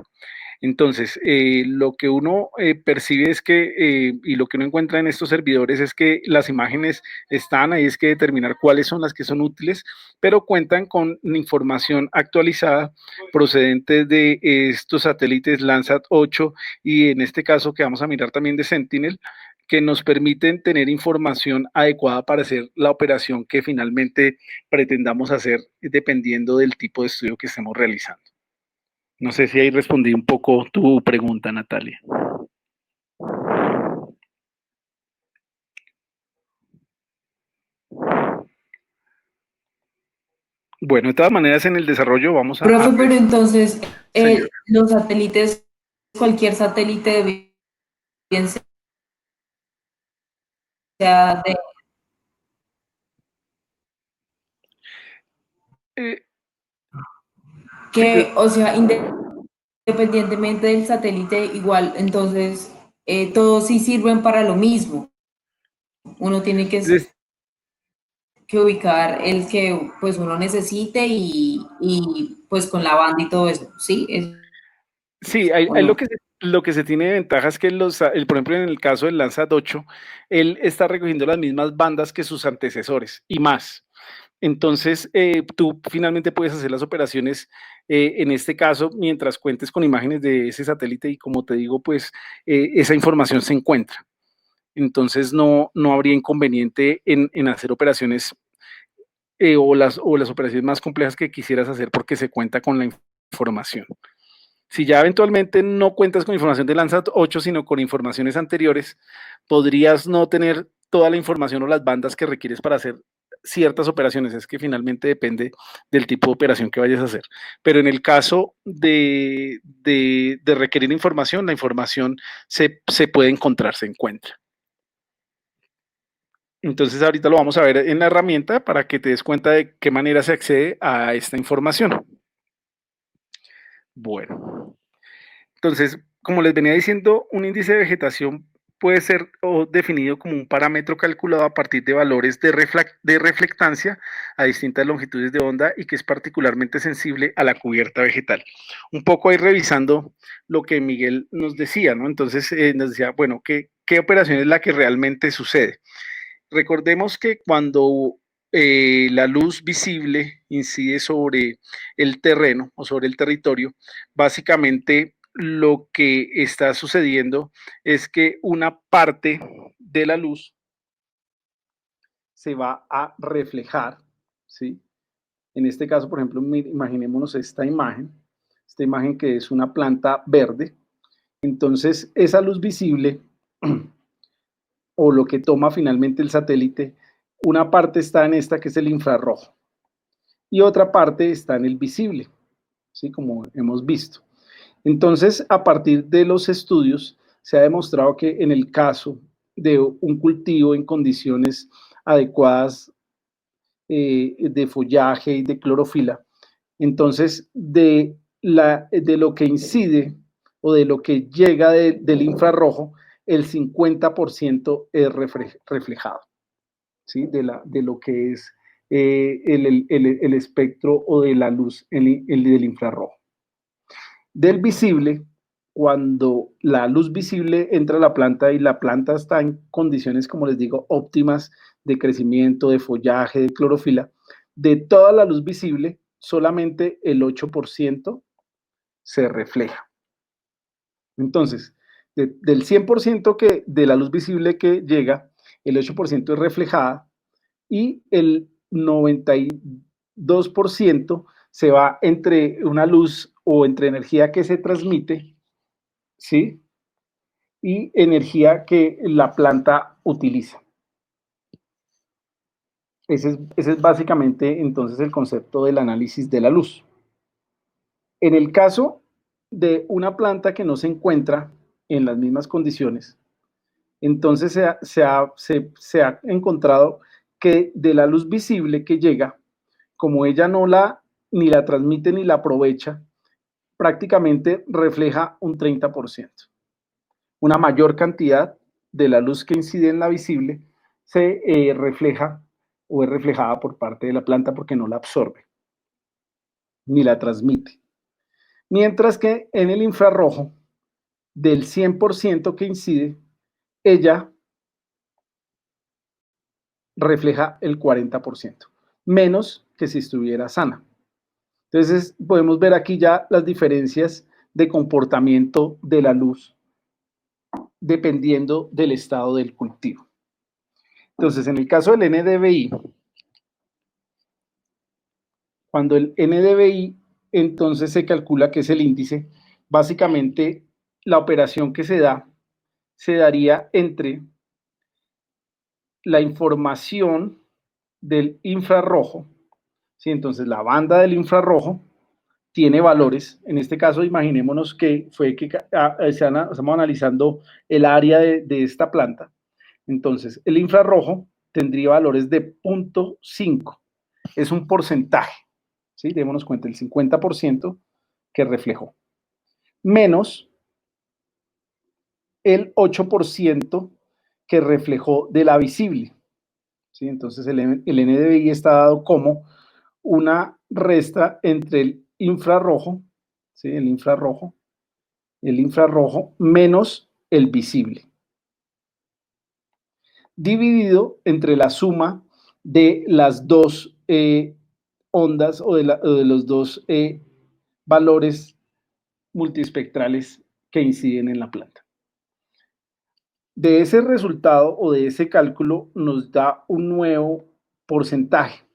Entonces, lo que uno percibe es que, y lo que uno encuentra en estos servidores es que las imágenes están, ahí es que determinar cuáles son las que son útiles, pero cuentan con información actualizada procedente de estos satélites Landsat 8 y en este caso que vamos a mirar también de Sentinel, que nos permiten tener información adecuada para hacer la operación que finalmente pretendamos hacer dependiendo del tipo de estudio que estemos realizando. No sé si ahí respondí un poco tu pregunta, Natalia. Bueno, de todas maneras, en el desarrollo vamos a Profe, ver, pero entonces señor. los satélites, cualquier satélite, bien sea de Eh, sí, que, o sea, independientemente del satélite, igual, entonces todos sí sirven para lo mismo. Uno tiene des- que ubicar el que pues uno necesite y pues con la banda y todo eso, ¿sí? sí, ¿O hay no? lo que se tiene de ventaja es que por ejemplo, en el caso del Landsat 8, él está recogiendo las mismas bandas que sus antecesores y más. Entonces, tú finalmente puedes hacer las operaciones, en este caso, mientras cuentes con imágenes de ese satélite y como te digo, pues esa información se encuentra. Entonces, no habría inconveniente en hacer operaciones, o las operaciones más complejas que quisieras hacer porque se cuenta con la información. Si ya eventualmente no cuentas con información de Landsat 8, sino con informaciones anteriores, podrías no tener toda la información o las bandas que requieres para hacer ciertas operaciones. Es que finalmente depende del tipo de operación que vayas a hacer. Pero en el caso de requerir información, la información se puede encontrar, se encuentra. Entonces ahorita lo vamos a ver en la herramienta para que te des cuenta de qué manera se accede a esta información. Bueno, entonces, como les venía diciendo, un índice de vegetación puede ser definido como un parámetro calculado a partir de valores de reflectancia a distintas longitudes de onda y que es particularmente sensible a la cubierta vegetal. Un poco ahí revisando lo que Miguel nos decía, ¿no? Entonces nos decía, bueno, ¿qué operación es la que realmente sucede? Recordemos que cuando la luz visible incide sobre el terreno o sobre el territorio, básicamente lo que está sucediendo es que una parte de la luz se va a reflejar, ¿sí? En este caso, por ejemplo, imaginémonos esta imagen que es una planta verde, Entonces, esa luz visible, o lo que toma finalmente el satélite, una parte está en esta que es el infrarrojo y otra parte está en el visible, ¿sí? Como hemos visto. Entonces, a partir de los estudios, se ha demostrado que en el caso de un cultivo en condiciones adecuadas de follaje y de clorofila, entonces de lo que incide o de lo que llega del infrarrojo, el 50% es reflejado, ¿sí? De lo que es el espectro o de la luz del infrarrojo. Del visible, cuando la luz visible entra a la planta y la planta está en condiciones, como les digo, óptimas de crecimiento, de follaje, de clorofila, de toda la luz visible, solamente el 8% se refleja. Entonces, del 100% de la luz visible que llega, el 8% es reflejada y el 92% se va entre una luz o entre energía que se transmite, ¿sí? Y energía que la planta utiliza. Ese es básicamente entonces el concepto del análisis de la luz. En el caso de una planta que no se encuentra en las mismas condiciones, entonces se ha encontrado que de la luz visible que llega, como ella ni la transmite ni la aprovecha, prácticamente refleja un 30%. Una mayor cantidad de la luz que incide en la visible se refleja o es reflejada por parte de la planta porque no la absorbe ni la transmite. Mientras que en el infrarrojo, del 100% que incide, ella refleja el 40%, menos que si estuviera sana. Entonces, podemos ver aquí ya las diferencias de comportamiento de la luz dependiendo del estado del cultivo. Entonces, en el caso del NDVI, cuando el NDVI entonces se calcula que es el índice, básicamente la operación que se daría entre la información del infrarrojo, ¿sí? Entonces la banda del infrarrojo tiene valores, en este caso imaginémonos que estamos analizando el área de esta planta, entonces el infrarrojo tendría valores de 0.5, es un porcentaje, ¿sí? Démonos cuenta, el 50% que reflejó, menos el 8% que reflejó de la visible, ¿sí? Entonces el NDVI está dado como una resta entre el infrarrojo, ¿sí? El infrarrojo menos el visible, dividido entre la suma de las dos ondas o de los dos valores multiespectrales que inciden en la planta. De ese resultado o de ese cálculo nos da un nuevo porcentaje.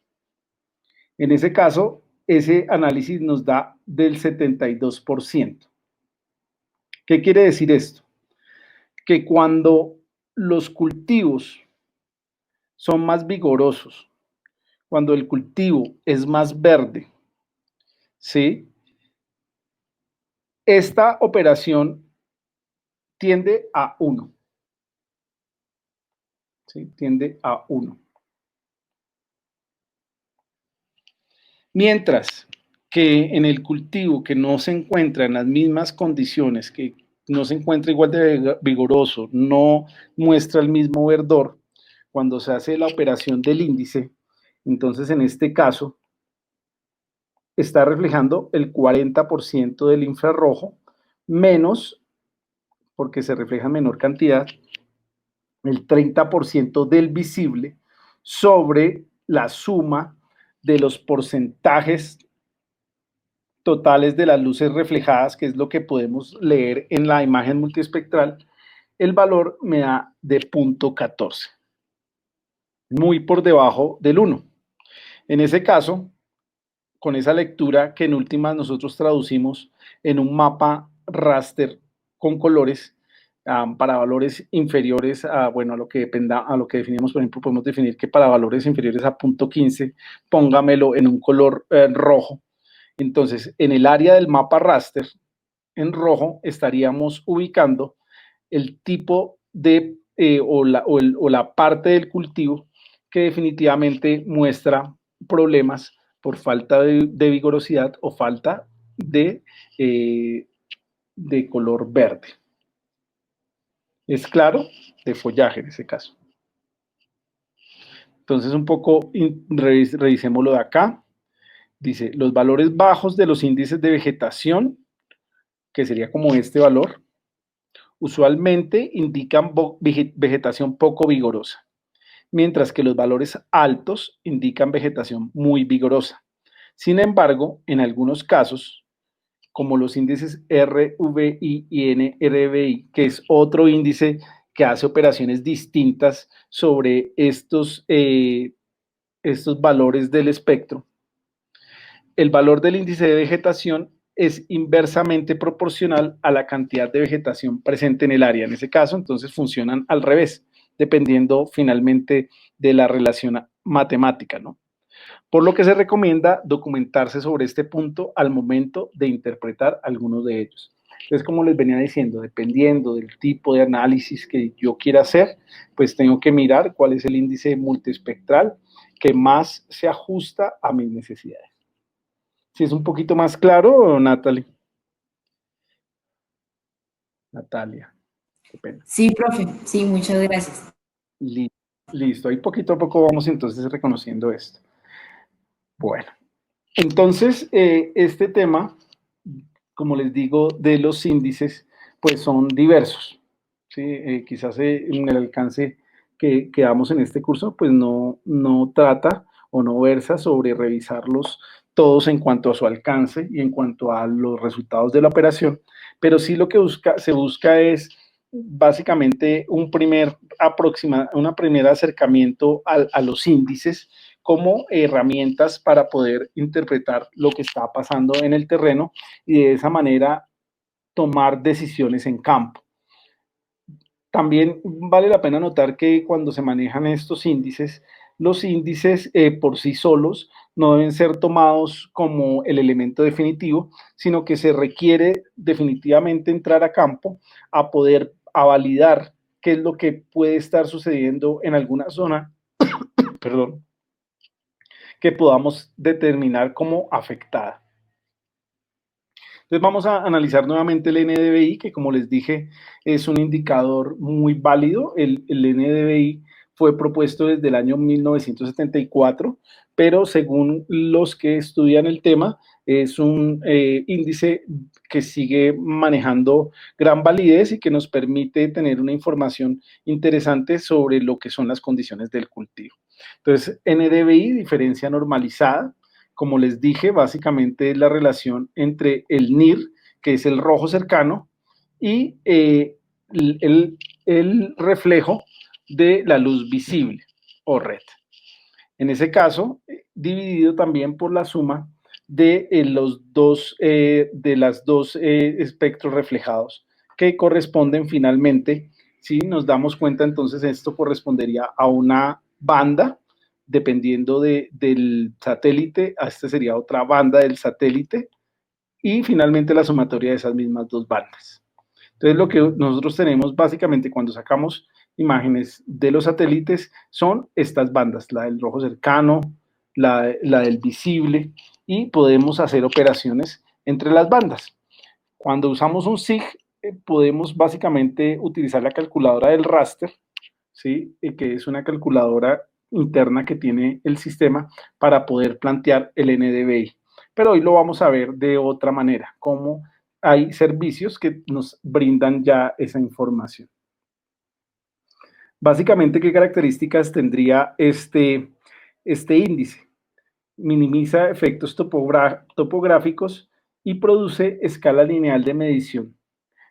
En ese caso, ese análisis nos da del 72%. ¿Qué quiere decir esto? Que cuando los cultivos son más vigorosos, cuando el cultivo es más verde, ¿sí? Esta operación tiende a 1. ¿Sí? Tiende a 1. Mientras que en el cultivo que no se encuentra en las mismas condiciones, que no se encuentra igual de vigoroso, no muestra el mismo verdor, cuando se hace la operación del índice, entonces en este caso está reflejando el 40% del infrarrojo, menos, porque se refleja en menor cantidad, el 30% del visible sobre la suma de los porcentajes totales de las luces reflejadas, que es lo que podemos leer en la imagen multiespectral. El valor me da de 0.14, muy por debajo del 1. En ese caso, con esa lectura que en últimas nosotros traducimos en un mapa raster con colores para valores inferiores a, bueno, a lo que dependa, a lo que definimos. Por ejemplo, podemos definir que para valores inferiores a 0.15, póngamelo en un color rojo. Entonces, en el área del mapa raster, en rojo, estaríamos ubicando el tipo de, o la parte del cultivo que definitivamente muestra problemas por falta de vigorosidad o falta de color verde. ¿Es claro? De follaje en ese caso. Entonces, un poco revisémoslo de acá. Dice, los valores bajos de los índices de vegetación, que sería como este valor, usualmente indican vegetación poco vigorosa, mientras que los valores altos indican vegetación muy vigorosa. Sin embargo, en algunos casos, como los índices RVI y NRVI, que es otro índice que hace operaciones distintas sobre estos valores del espectro, el valor del índice de vegetación es inversamente proporcional a la cantidad de vegetación presente en el área. En ese caso, entonces funcionan al revés, dependiendo finalmente de la relación matemática, ¿no? Por lo que se recomienda documentarse sobre este punto al momento de interpretar algunos de ellos. Entonces, como les venía diciendo, dependiendo del tipo de análisis que yo quiera hacer, pues tengo que mirar cuál es el índice multiespectral que más se ajusta a mis necesidades. ¿Sí es un poquito más claro, Natalie? Natalia, qué pena. Sí, profe, sí, muchas gracias. Listo, ahí poquito a poco vamos entonces reconociendo esto. Bueno, entonces este tema, como les digo, de los índices, pues son diversos. ¿Sí? Quizás en el alcance que damos en este curso, pues no trata o no versa sobre revisarlos todos en cuanto a su alcance y en cuanto a los resultados de la operación, pero sí lo que se busca es básicamente un primer acercamiento a los índices como herramientas para poder interpretar lo que está pasando en el terreno y de esa manera tomar decisiones en campo. También vale la pena notar que cuando se manejan estos índices, los índices por sí solos no deben ser tomados como el elemento definitivo, sino que se requiere definitivamente entrar a campo a validar qué es lo que puede estar sucediendo en alguna zona, perdón, que podamos determinar como afectada. Entonces vamos a analizar nuevamente el NDVI, que como les dije es un indicador muy válido. El NDVI fue propuesto desde el año 1974, pero según los que estudian el tema, es un índice que sigue manejando gran validez y que nos permite tener una información interesante sobre lo que son las condiciones del cultivo. Entonces, NDVI, diferencia normalizada. Como les dije, básicamente es la relación entre el NIR, que es el rojo cercano, y el reflejo de la luz visible o red. En ese caso, dividido también por la suma de los dos espectros reflejados que corresponden finalmente. Si nos damos cuenta, entonces esto correspondería a una banda dependiendo del satélite. Esta sería otra banda del satélite y finalmente la sumatoria de esas mismas dos bandas. Entonces, lo que nosotros tenemos básicamente cuando sacamos imágenes de los satélites son estas bandas, la del rojo cercano, la del visible, y podemos hacer operaciones entre las bandas. Cuando usamos un SIG, podemos básicamente utilizar la calculadora del raster, ¿sí? Que es una calculadora interna que tiene el sistema para poder plantear el NDVI. Pero hoy lo vamos a ver de otra manera, cómo hay servicios que nos brindan ya esa información. Básicamente, ¿qué características tendría este índice? Minimiza efectos topográficos y produce escala lineal de medición.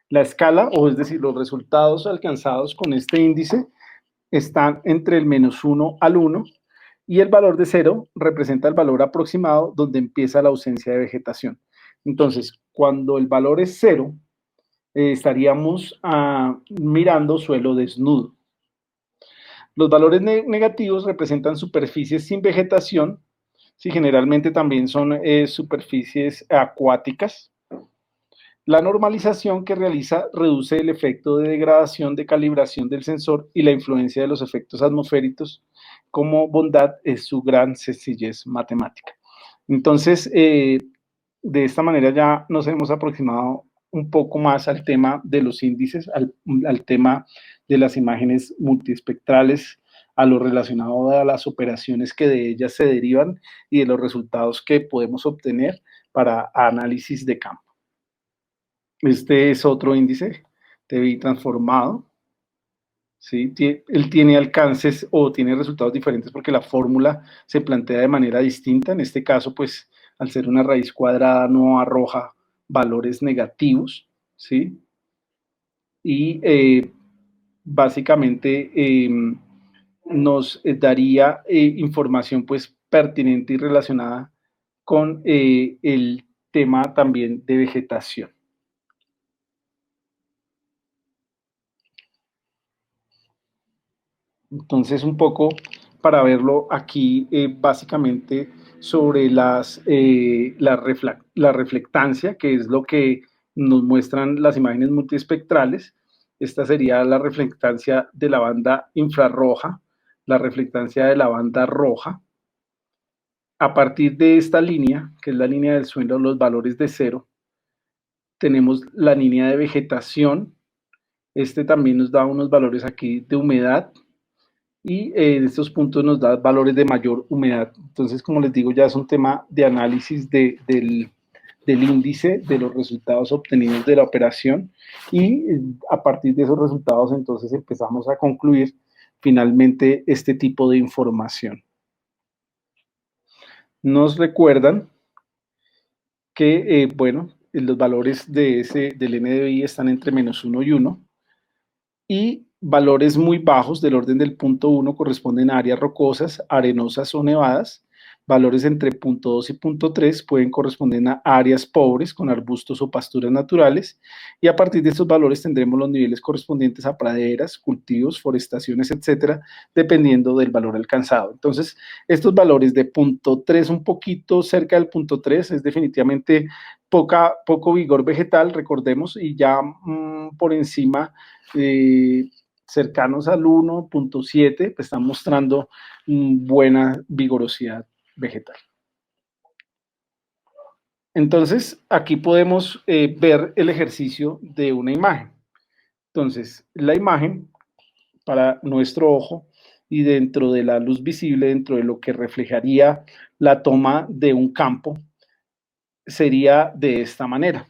La escala, o es decir, los resultados alcanzados con este índice están entre el -1 al 1 y el valor de 0 representa el valor aproximado donde empieza la ausencia de vegetación. Entonces, cuando el valor es 0, estaríamos mirando suelo desnudo. Los valores negativos representan superficies sin vegetación, sí, generalmente también son superficies acuáticas. La normalización que realiza reduce el efecto de degradación de calibración del sensor y la influencia de los efectos atmosféricos, como bondad es su gran sencillez matemática. Entonces, de esta manera ya nos hemos aproximado un poco más al tema de los índices, al tema de las imágenes multiespectrales, a lo relacionado a las operaciones que de ellas se derivan y de los resultados que podemos obtener para análisis de campo. Este es otro índice, TBI transformado. ¿Sí? Él tiene alcances o tiene resultados diferentes porque la fórmula se plantea de manera distinta. En este caso, pues, al ser una raíz cuadrada no arroja valores negativos, ¿sí? Y básicamente nos daría información, pues, pertinente y relacionada con el tema también de vegetación. Entonces, un poco para verlo aquí, básicamente sobre la reflectancia, que es lo que nos muestran las imágenes multiespectrales. Esta sería la reflectancia de la banda infrarroja, la reflectancia de la banda roja. A partir de esta línea, que es la línea del suelo, los valores de cero, tenemos la línea de vegetación. Este también nos da unos valores aquí de humedad, y en estos puntos nos da valores de mayor humedad. Entonces, como les digo, ya es un tema de análisis del índice de los resultados obtenidos de la operación, y a partir de esos resultados entonces empezamos a concluir finalmente este tipo de información. Nos recuerdan que, bueno, los valores del NDVI están entre -1 y 1, y valores muy bajos del orden del 0.1 corresponden a áreas rocosas, arenosas o nevadas. Valores entre 0.2 y 0.3 pueden corresponder a áreas pobres con arbustos o pasturas naturales, y a partir de estos valores tendremos los niveles correspondientes a praderas, cultivos, forestaciones, etcétera, dependiendo del valor alcanzado. Entonces, estos valores de 0.3, un poquito cerca del 0.3, es definitivamente poco vigor vegetal, recordemos, y ya por encima, cercanos al 1.7, pues están mostrando buena vigorosidad vegetal. Entonces, aquí podemos ver el ejercicio de una imagen. Entonces, la imagen para nuestro ojo y dentro de la luz visible, dentro de lo que reflejaría la toma de un campo, sería de esta manera.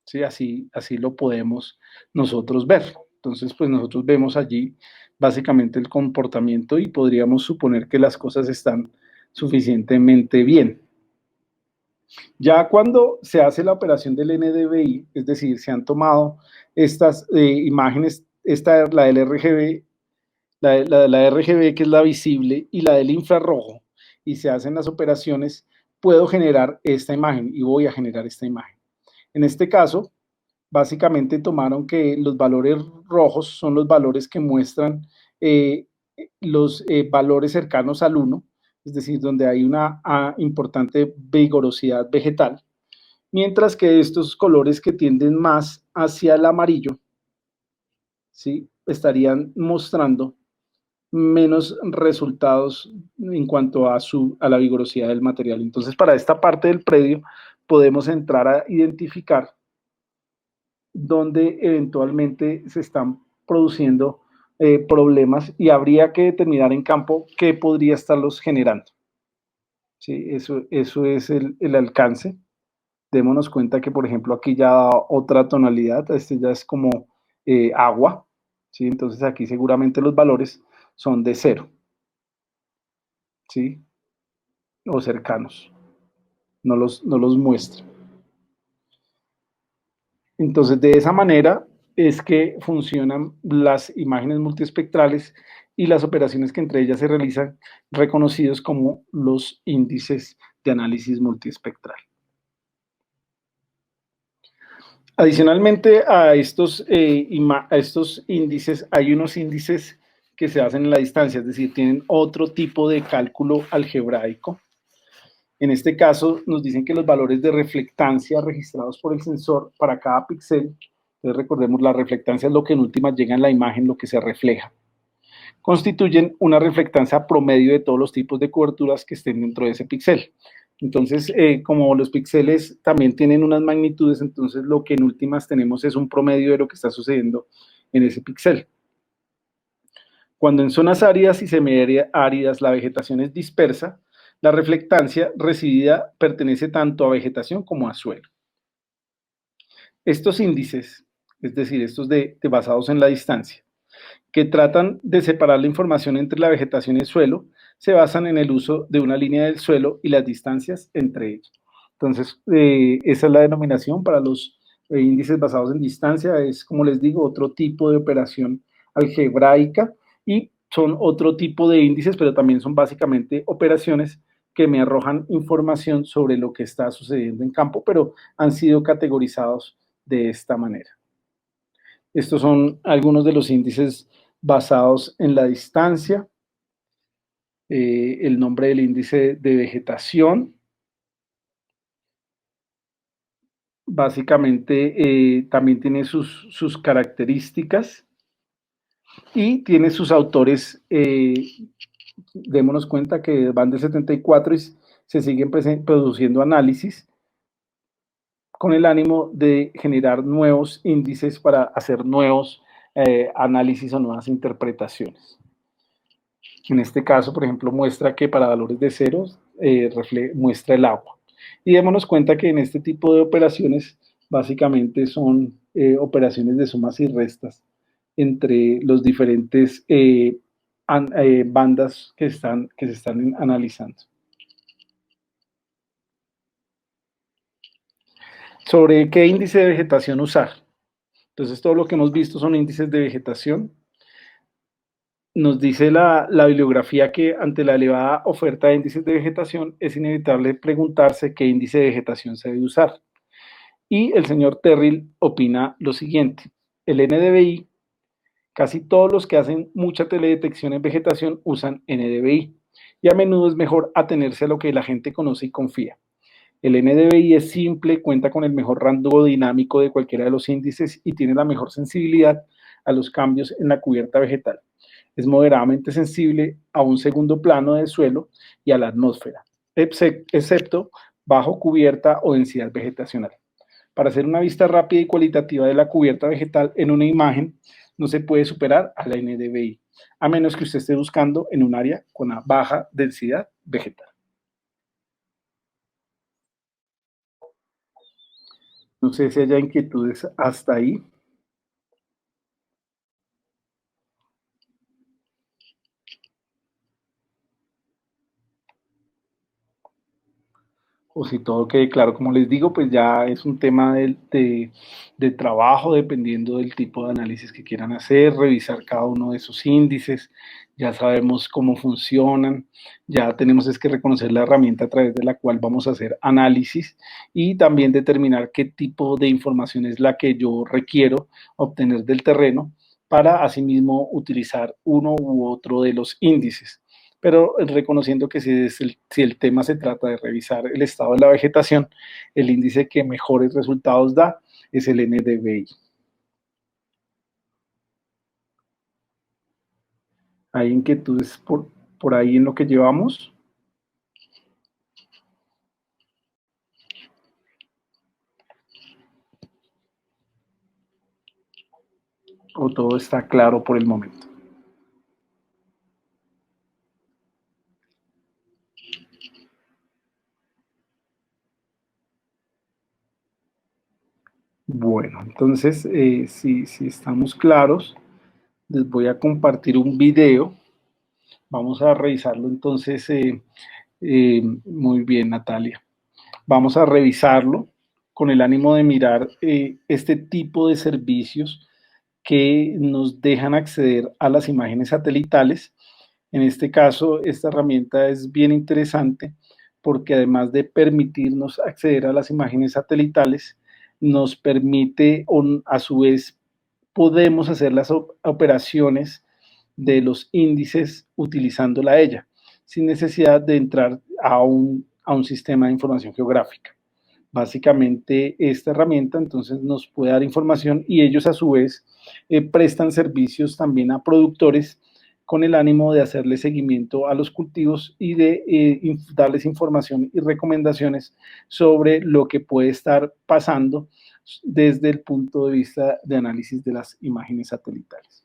¿Sí? Así lo podemos nosotros ver. Entonces, pues nosotros vemos allí básicamente el comportamiento y podríamos suponer que las cosas están suficientemente bien. Ya cuando se hace la operación del NDVI, es decir, se han tomado estas imágenes, la del RGB, la RGB, que es la visible, y la del infrarrojo, y se hacen las operaciones, puedo generar esta imagen y voy a generar esta imagen. En este caso, básicamente tomaron que los valores rojos son los valores que muestran los valores cercanos al 1, es decir, donde hay una importante vigorosidad vegetal, mientras que estos colores que tienden más hacia el amarillo, ¿sí?, estarían mostrando menos resultados en cuanto a la vigorosidad del material. Entonces, para esta parte del predio podemos entrar a identificar donde eventualmente se están produciendo problemas, y habría que determinar en campo qué podría estarlos generando. ¿Sí? Eso es el alcance. Démonos cuenta que, por ejemplo, aquí ya da otra tonalidad, este ya es como agua, ¿sí? Entonces aquí seguramente los valores son de 0, ¿sí?, o cercanos, no los muestra. Entonces, de esa manera es que funcionan las imágenes multiespectrales y las operaciones que entre ellas se realizan, reconocidos como los índices de análisis multiespectral. Adicionalmente a estos índices, hay unos índices que se hacen en la distancia, es decir, tienen otro tipo de cálculo algebraico. En este caso, nos dicen que los valores de reflectancia registrados por el sensor para cada píxel, entonces recordemos, la reflectancia es lo que en última llega en la imagen, lo que se refleja, constituyen una reflectancia promedio de todos los tipos de coberturas que estén dentro de ese píxel. Entonces, como los píxeles también tienen unas magnitudes, entonces lo que en últimas tenemos es un promedio de lo que está sucediendo en ese píxel. Cuando en zonas áridas y semiáridas la vegetación es dispersa, la reflectancia recibida pertenece tanto a vegetación como a suelo. Estos índices, es decir, estos basados en la distancia, que tratan de separar la información entre la vegetación y el suelo, se basan en el uso de una línea del suelo y las distancias entre ellos. Entonces, esa es la denominación para los índices basados en distancia. Es, como les digo, otro tipo de operación algebraica y son otro tipo de índices, pero también son básicamente operaciones que me arrojan información sobre lo que está sucediendo en campo, pero han sido categorizados de esta manera. Estos son algunos de los índices basados en la distancia. El nombre del índice de vegetación. Básicamente también tiene sus características y tiene sus autores. Démonos cuenta que van de 74 y se siguen produciendo análisis con el ánimo de generar nuevos índices para hacer nuevos análisis o nuevas interpretaciones. En este caso, por ejemplo, muestra que para valores de ceros muestra el agua. Y démonos cuenta que en este tipo de operaciones básicamente son operaciones de sumas y restas entre los diferentes bandas que se están analizando. ¿Sobre qué índice de vegetación usar? Entonces, todo lo que hemos visto son índices de vegetación. Nos dice la bibliografía que ante la elevada oferta de índices de vegetación es inevitable preguntarse qué índice de vegetación se debe usar. Y el señor Terrill opina lo siguiente: el NDVI, casi todos los que hacen mucha teledetección en vegetación usan NDVI, y a menudo es mejor atenerse a lo que la gente conoce y confía. El NDVI es simple, cuenta con el mejor rango dinámico de cualquiera de los índices y tiene la mejor sensibilidad a los cambios en la cubierta vegetal. Es moderadamente sensible a un segundo plano del suelo y a la atmósfera, excepto bajo cubierta o densidad vegetacional. Para hacer una vista rápida y cualitativa de la cubierta vegetal en una imagen, no se puede superar a la NDVI, a menos que usted esté buscando en un área con una baja densidad vegetal. No sé si haya inquietudes hasta ahí. O si todo quede claro, como les digo, pues ya es un tema de trabajo, dependiendo del tipo de análisis que quieran hacer, revisar cada uno de esos índices, ya sabemos cómo funcionan, ya tenemos es que reconocer la herramienta a través de la cual vamos a hacer análisis y también determinar qué tipo de información es la que yo requiero obtener del terreno para asimismo utilizar uno u otro de los índices, pero reconociendo que si el tema se trata de revisar el estado de la vegetación, el índice que mejores resultados da es el NDVI. ¿Hay inquietudes por ahí en lo que llevamos? ¿O todo está claro por el momento? Bueno, entonces, si estamos claros, les voy a compartir un video. Vamos a revisarlo entonces. Muy bien, Natalia. Vamos a revisarlo con el ánimo de mirar este tipo de servicios que nos dejan acceder a las imágenes satelitales. En este caso, esta herramienta es bien interesante porque además de permitirnos acceder a las imágenes satelitales, nos permite, a su vez, podemos hacer las operaciones de los índices utilizándola ella, sin necesidad de entrar a un sistema de información geográfica. Básicamente, esta herramienta entonces nos puede dar información y ellos a su vez prestan servicios también a productores con el ánimo de hacerle seguimiento a los cultivos y de darles información y recomendaciones sobre lo que puede estar pasando desde el punto de vista de análisis de las imágenes satelitales.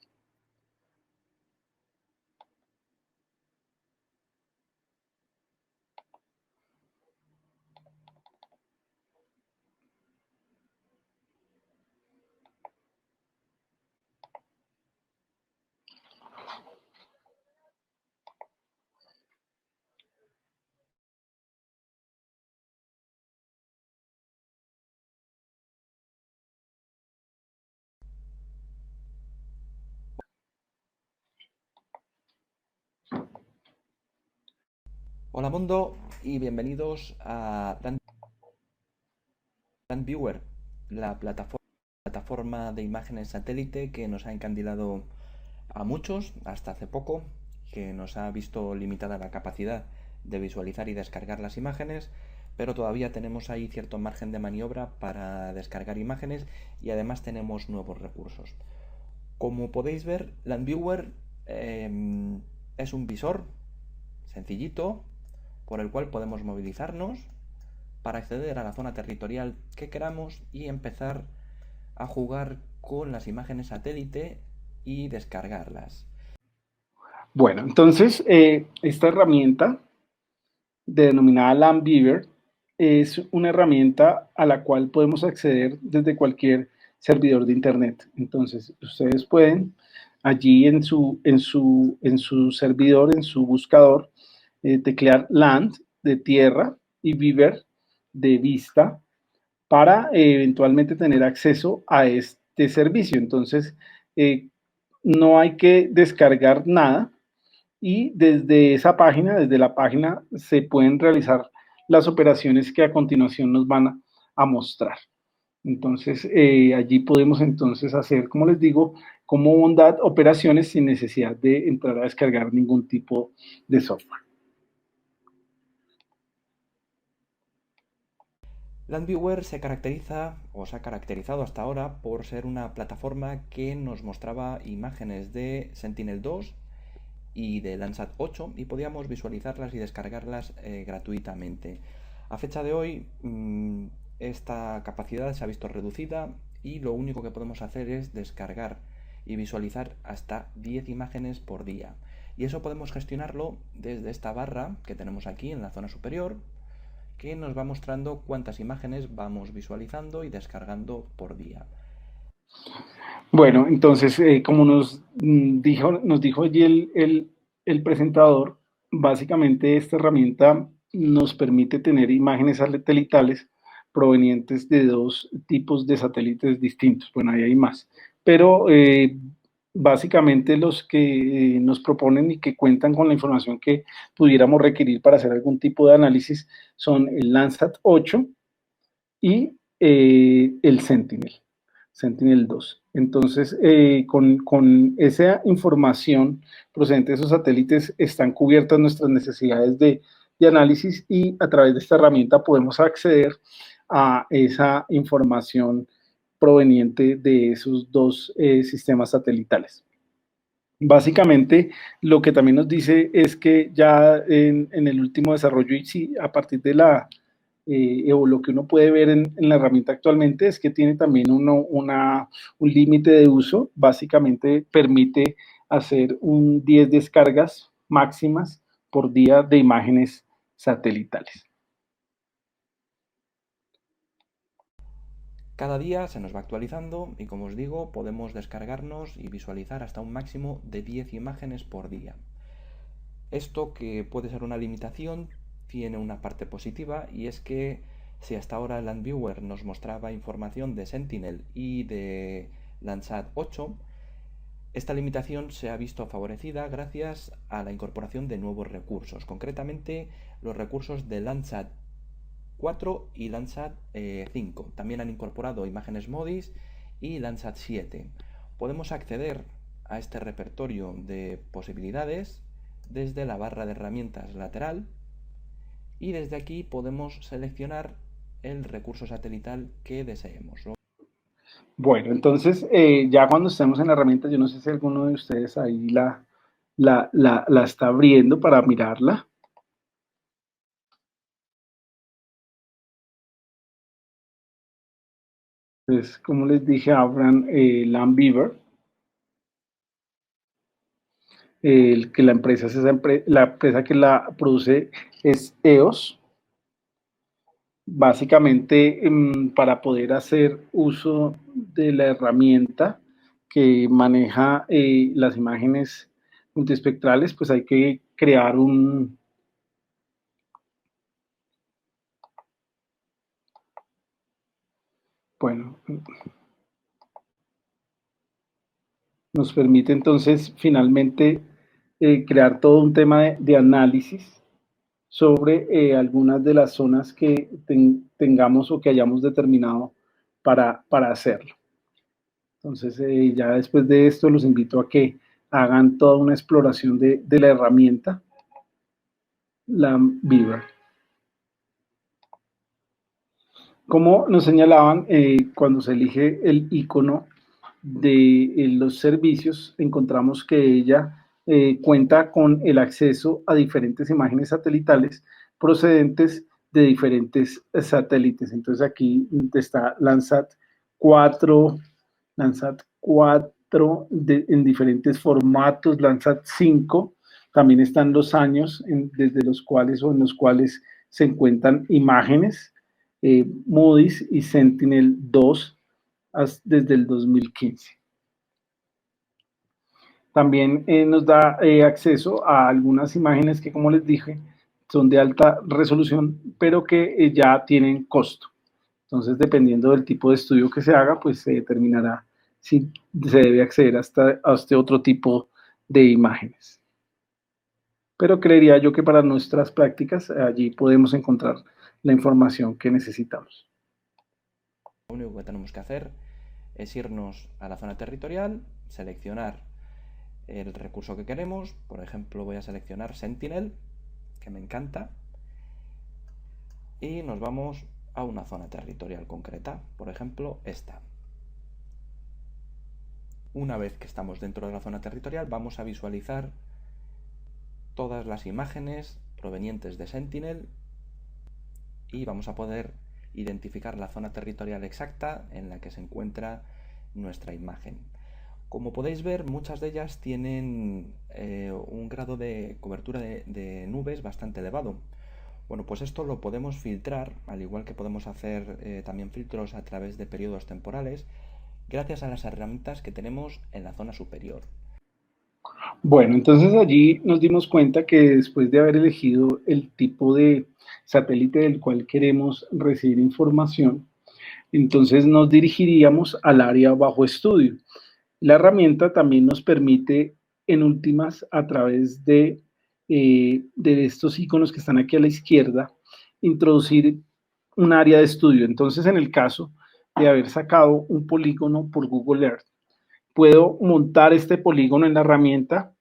Hola mundo y bienvenidos a LandViewer, la plataforma de imágenes satélite que nos ha encandilado a muchos hasta hace poco, que nos ha visto limitada la capacidad de visualizar y descargar las imágenes, pero todavía tenemos ahí cierto margen de maniobra para descargar imágenes y además tenemos nuevos recursos. Como podéis ver, LandViewer es un visor sencillito por el cual podemos movilizarnos para acceder a la zona territorial que queramos y empezar a jugar con las imágenes satélite y descargarlas. Bueno, entonces esta herramienta denominada LandViewer es una herramienta a la cual podemos acceder desde cualquier servidor de internet. Entonces, ustedes pueden allí en su servidor, en su buscador, teclear land de tierra y Viewer de vista para eventualmente tener acceso a este servicio. Entonces, no hay que descargar nada y desde esa página, desde la página, se pueden realizar las operaciones que a continuación nos van a mostrar. Entonces, allí podemos entonces hacer, como les digo, como bondad, operaciones sin necesidad de entrar a descargar ningún tipo de software. LandViewer se caracteriza, o se ha caracterizado hasta ahora, por ser una plataforma que nos mostraba imágenes de Sentinel-2 y de Landsat 8 y podíamos visualizarlas y descargarlas gratuitamente. A fecha de hoy, esta capacidad se ha visto reducida y lo único que podemos hacer es descargar y visualizar hasta 10 imágenes por día. Y eso podemos gestionarlo desde esta barra que tenemos aquí en la zona superior, que nos va mostrando cuántas imágenes vamos visualizando y descargando por día. Bueno, entonces, como nos dijo allí el presentador, básicamente esta herramienta nos permite tener imágenes satelitales provenientes de dos tipos de satélites distintos. Bueno, ahí hay más, pero básicamente los que nos proponen y que cuentan con la información que pudiéramos requerir para hacer algún tipo de análisis son el Landsat 8 y el Sentinel-2. Entonces, con esa información procedente de esos satélites están cubiertas nuestras necesidades de análisis y a través de esta herramienta podemos acceder a esa información proveniente de esos dos sistemas satelitales. Básicamente, lo que también nos dice es que ya en el último desarrollo, y sí, a partir de o lo que uno puede ver en la herramienta actualmente, es que tiene también un límite de uso. Básicamente, permite hacer 10 descargas máximas por día de imágenes satelitales. Cada día se nos va actualizando y, como os digo, podemos descargarnos y visualizar hasta un máximo de 10 imágenes por día. Esto, que puede ser una limitación, tiene una parte positiva, y es que si hasta ahora LandViewer nos mostraba información de Sentinel y de Landsat 8, esta limitación se ha visto favorecida gracias a la incorporación de nuevos recursos, concretamente los recursos de Landsat 4 y Landsat 5. También han incorporado imágenes MODIS y Landsat 7. Podemos acceder a este repertorio de posibilidades desde la barra de herramientas lateral y desde aquí podemos seleccionar el recurso satelital que deseemos. Bueno, entonces ya cuando estemos en la herramienta, yo no sé si alguno de ustedes ahí la está abriendo para mirarla. Entonces, como les dije, abran Landbeaver. Que la empresa es la empresa que la produce es EOS. Básicamente, para poder hacer uso de la herramienta que maneja las imágenes multiespectrales, pues hay que crear bueno, nos permite entonces finalmente crear todo un tema de análisis sobre algunas de las zonas que tengamos o que hayamos determinado para hacerlo. Entonces, ya después de esto, los invito a que hagan toda una exploración de la herramienta Landbeaver. Como nos señalaban, cuando se elige el icono de los servicios, encontramos que ella cuenta con el acceso a diferentes imágenes satelitales procedentes de diferentes satélites. Entonces aquí está Landsat 4, Landsat 4 en diferentes formatos, Landsat 5, también están los años desde los cuales o en los cuales se encuentran imágenes, Moody's y Sentinel-2 desde el 2015. También nos da acceso a algunas imágenes que, como les dije, son de alta resolución, pero que ya tienen costo. Entonces, dependiendo del tipo de estudio que se haga, pues se determinará si se debe acceder a este otro tipo de imágenes. Pero creería yo que para nuestras prácticas allí podemos encontrar la información que necesitamos. Lo único que tenemos que hacer es irnos a la zona territorial, seleccionar el recurso que queremos. Por ejemplo, voy a seleccionar Sentinel, que me encanta, y nos vamos a una zona territorial concreta, por ejemplo, esta. Una vez que estamos dentro de la zona territorial, vamos a visualizar todas las imágenes provenientes de Sentinel y vamos a poder identificar la zona territorial exacta en la que se encuentra nuestra imagen. Como podéis ver, muchas de ellas tienen un grado de cobertura de nubes bastante elevado. Bueno, pues esto lo podemos filtrar, al igual que podemos hacer también filtros a través de periodos temporales, gracias a las herramientas que tenemos en la zona superior. Bueno, entonces allí nos dimos cuenta que después de haber elegido el tipo de satélite del cual queremos recibir información, entonces nos dirigiríamos al área bajo estudio. La herramienta también nos permite, en últimas, a través de estos iconos que están aquí a la izquierda, introducir un área de estudio. Entonces, en el caso de haber sacado un polígono por Google Earth, puedo montar este polígono en la herramienta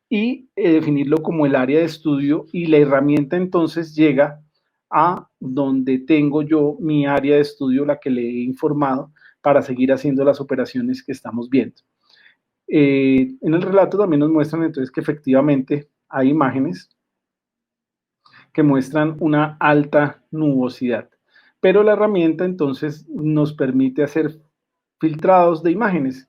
y definirlo como el área de estudio, y la herramienta entonces llega a donde tengo yo mi área de estudio, la que le he informado, para seguir haciendo las operaciones que estamos viendo. En el relato también nos muestran entonces que efectivamente hay imágenes que muestran una alta nubosidad, pero la herramienta entonces nos permite hacer filtrados de imágenes.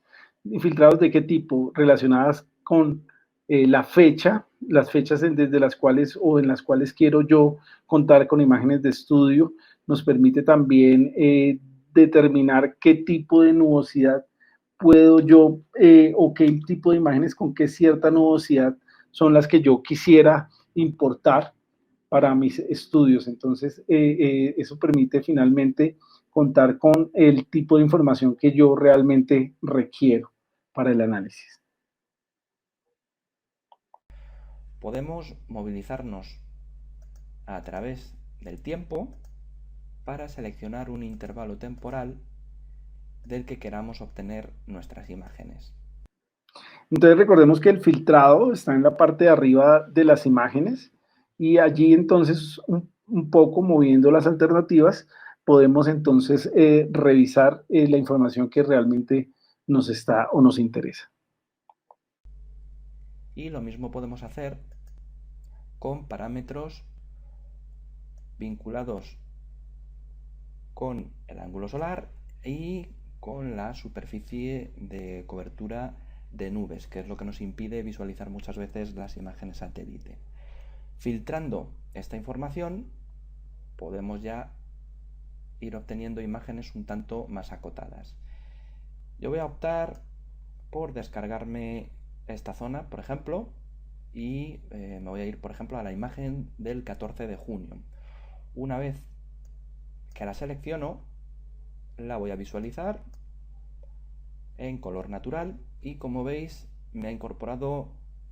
¿Filtrados de qué tipo? Relacionadas con la fecha, las fechas desde las cuales o en las cuales quiero yo contar con imágenes de estudio. Nos permite también determinar qué tipo de nubosidad puedo yo o qué tipo de imágenes con qué cierta nubosidad son las que yo quisiera importar para mis estudios. Entonces, eso permite finalmente contar con el tipo de información que yo realmente requiero para el análisis. Podemos movilizarnos a través del tiempo para seleccionar un intervalo temporal del que queramos obtener nuestras imágenes. Entonces recordemos que el filtrado está en la parte de arriba de las imágenes y allí entonces un poco moviendo las alternativas podemos entonces revisar la información que realmente nos está o nos interesa. Y lo mismo podemos hacer con parámetros vinculados con el ángulo solar y con la superficie de cobertura de nubes, que es lo que nos impide visualizar muchas veces las imágenes satélite. Filtrando esta información podemos ya ir obteniendo imágenes un tanto más acotadas. Yo voy a optar por descargarme esta zona, por ejemplo, y me voy a ir, por ejemplo, a la imagen del 14 de junio. Una vez que la selecciono, la voy a visualizar en color natural y, como veis, me ha incorporado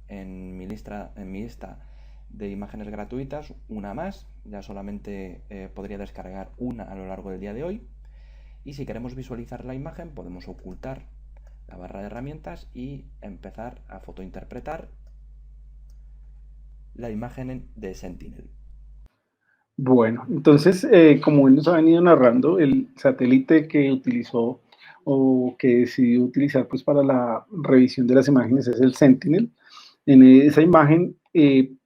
en mi lista de imágenes gratuitas una más. Ya solamente podría descargar una a lo largo del día de hoy. Y si queremos visualizar la imagen, podemos ocultar la barra de herramientas y empezar a fotointerpretar la imagen de Sentinel. Bueno, entonces, como él nos ha venido narrando, el satélite que utilizó o que decidió utilizar pues, para la revisión de las imágenes es el Sentinel. En esa imagen, en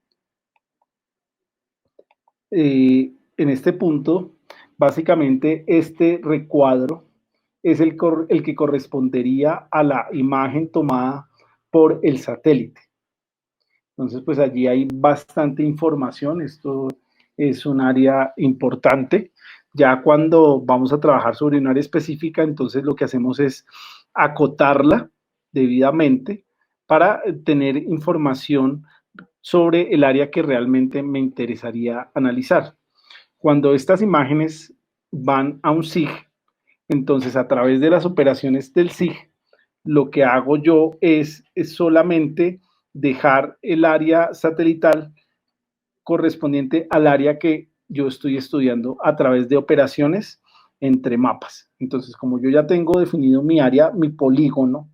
este punto, básicamente este recuadro es el que correspondería a la imagen tomada por el satélite. Entonces, pues allí hay bastante información. Esto es un área importante. Ya cuando vamos a trabajar sobre un área específica, entonces lo que hacemos es acotarla debidamente para tener información sobre el área que realmente me interesaría analizar. Cuando estas imágenes van a un SIG, entonces a través de las operaciones del SIG, lo que hago yo es solamente dejar el área satelital correspondiente al área que yo estoy estudiando a través de operaciones entre mapas. Entonces, como yo ya tengo definido mi área, mi polígono,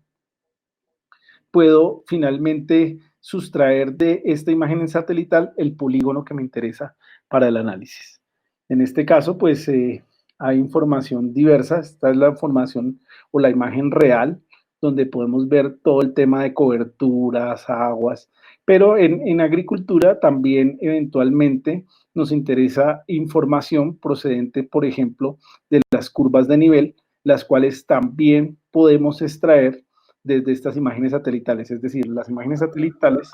puedo finalmente sustraer de esta imagen satelital el polígono que me interesa para el análisis. En este caso, pues hay información diversa. Esta es la información o la imagen real, donde podemos ver todo el tema de coberturas, aguas, pero en agricultura también eventualmente nos interesa información procedente, por ejemplo, de las curvas de nivel, las cuales también podemos extraer desde estas imágenes satelitales. Es decir, las imágenes satelitales,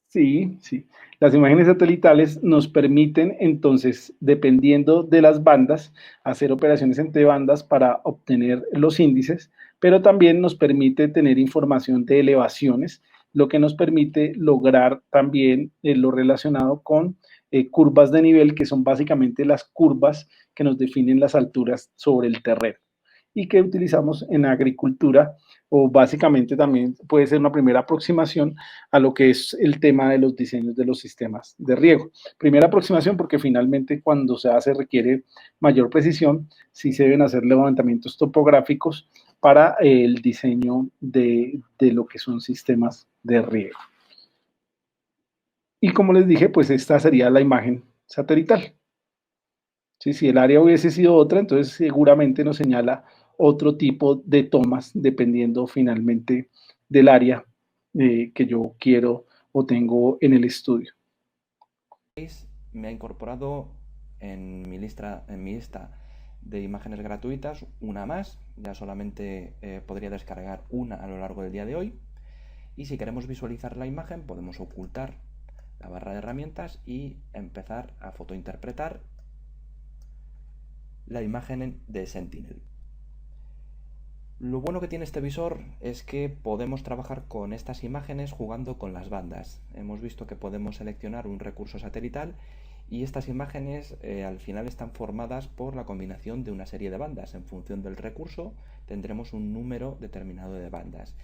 sí, sí, las imágenes satelitales nos permiten entonces, dependiendo de las bandas, hacer operaciones entre bandas para obtener los índices, pero también nos permite tener información de elevaciones, lo que nos permite lograr también lo relacionado con curvas de nivel, que son básicamente las curvas que nos definen las alturas sobre el terreno y que utilizamos en agricultura, o básicamente también puede ser una primera aproximación a lo que es el tema de los diseños de los sistemas de riego. Primera aproximación porque finalmente cuando se hace requiere mayor precisión, sí se deben hacer levantamientos topográficos para el diseño de lo que son sistemas de riego. Y como les dije, pues esta sería la imagen satelital. ¿Sí? Si el área hubiese sido otra, entonces seguramente nos señala otro tipo de tomas, dependiendo finalmente del área que yo quiero o tengo en el estudio. Me ha incorporado en mi lista de imágenes gratuitas una más. Ya solamente podría descargar una a lo largo del día de hoy. Y si queremos visualizar la imagen, podemos ocultar la barra de herramientas y empezar a fotointerpretar la imagen de Sentinel. Lo bueno que tiene este visor es que podemos trabajar con estas imágenes jugando con las bandas. Hemos visto que podemos seleccionar un recurso satelital y estas imágenes al final están formadas por la combinación de una serie de bandas. En función del recurso tendremos un número determinado de bandas.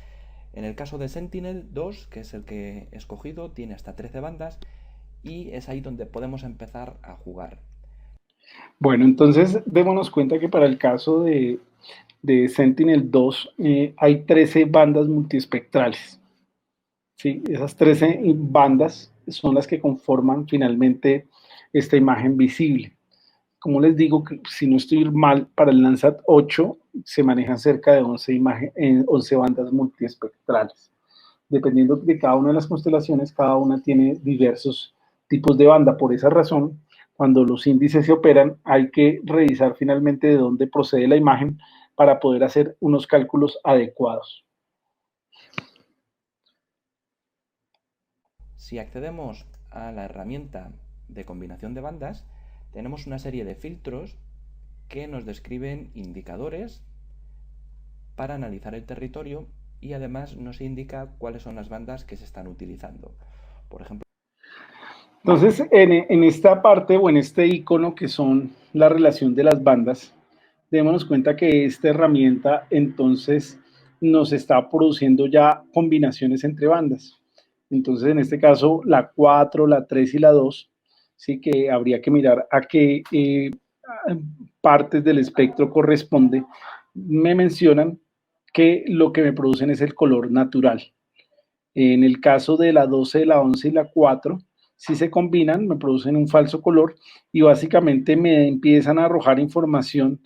En el caso de Sentinel 2, que es el que he escogido, tiene hasta 13 bandas y es ahí donde podemos empezar a jugar. Bueno, entonces démonos cuenta que para el caso de Sentinel-2 hay 13 bandas multiespectrales. ¿Sí? Esas 13 bandas son las que conforman finalmente esta imagen visible. Como les digo, si no estoy mal, para el Landsat 8 se manejan cerca de 11 bandas multiespectrales. Dependiendo de cada una de las constelaciones, cada una tiene diversos tipos de banda. Por esa razón, cuando los índices se operan, hay que revisar finalmente de dónde procede la imagen para poder hacer unos cálculos adecuados. Si accedemos a la herramienta de combinación de bandas, tenemos una serie de filtros que nos describen indicadores para analizar el territorio y además nos indica cuáles son las bandas que se están utilizando. Por ejemplo, entonces, en esta parte o en este icono que son la relación de las bandas, démonos cuenta que esta herramienta entonces nos está produciendo ya combinaciones entre bandas. Entonces, en este caso, la 4, la 3 y la 2, sí que habría que mirar a qué partes del espectro corresponde. Me mencionan que lo que me producen es el color natural. En el caso de la 12, la 11 y la 4, si se combinan, me producen un falso color y básicamente me empiezan a arrojar información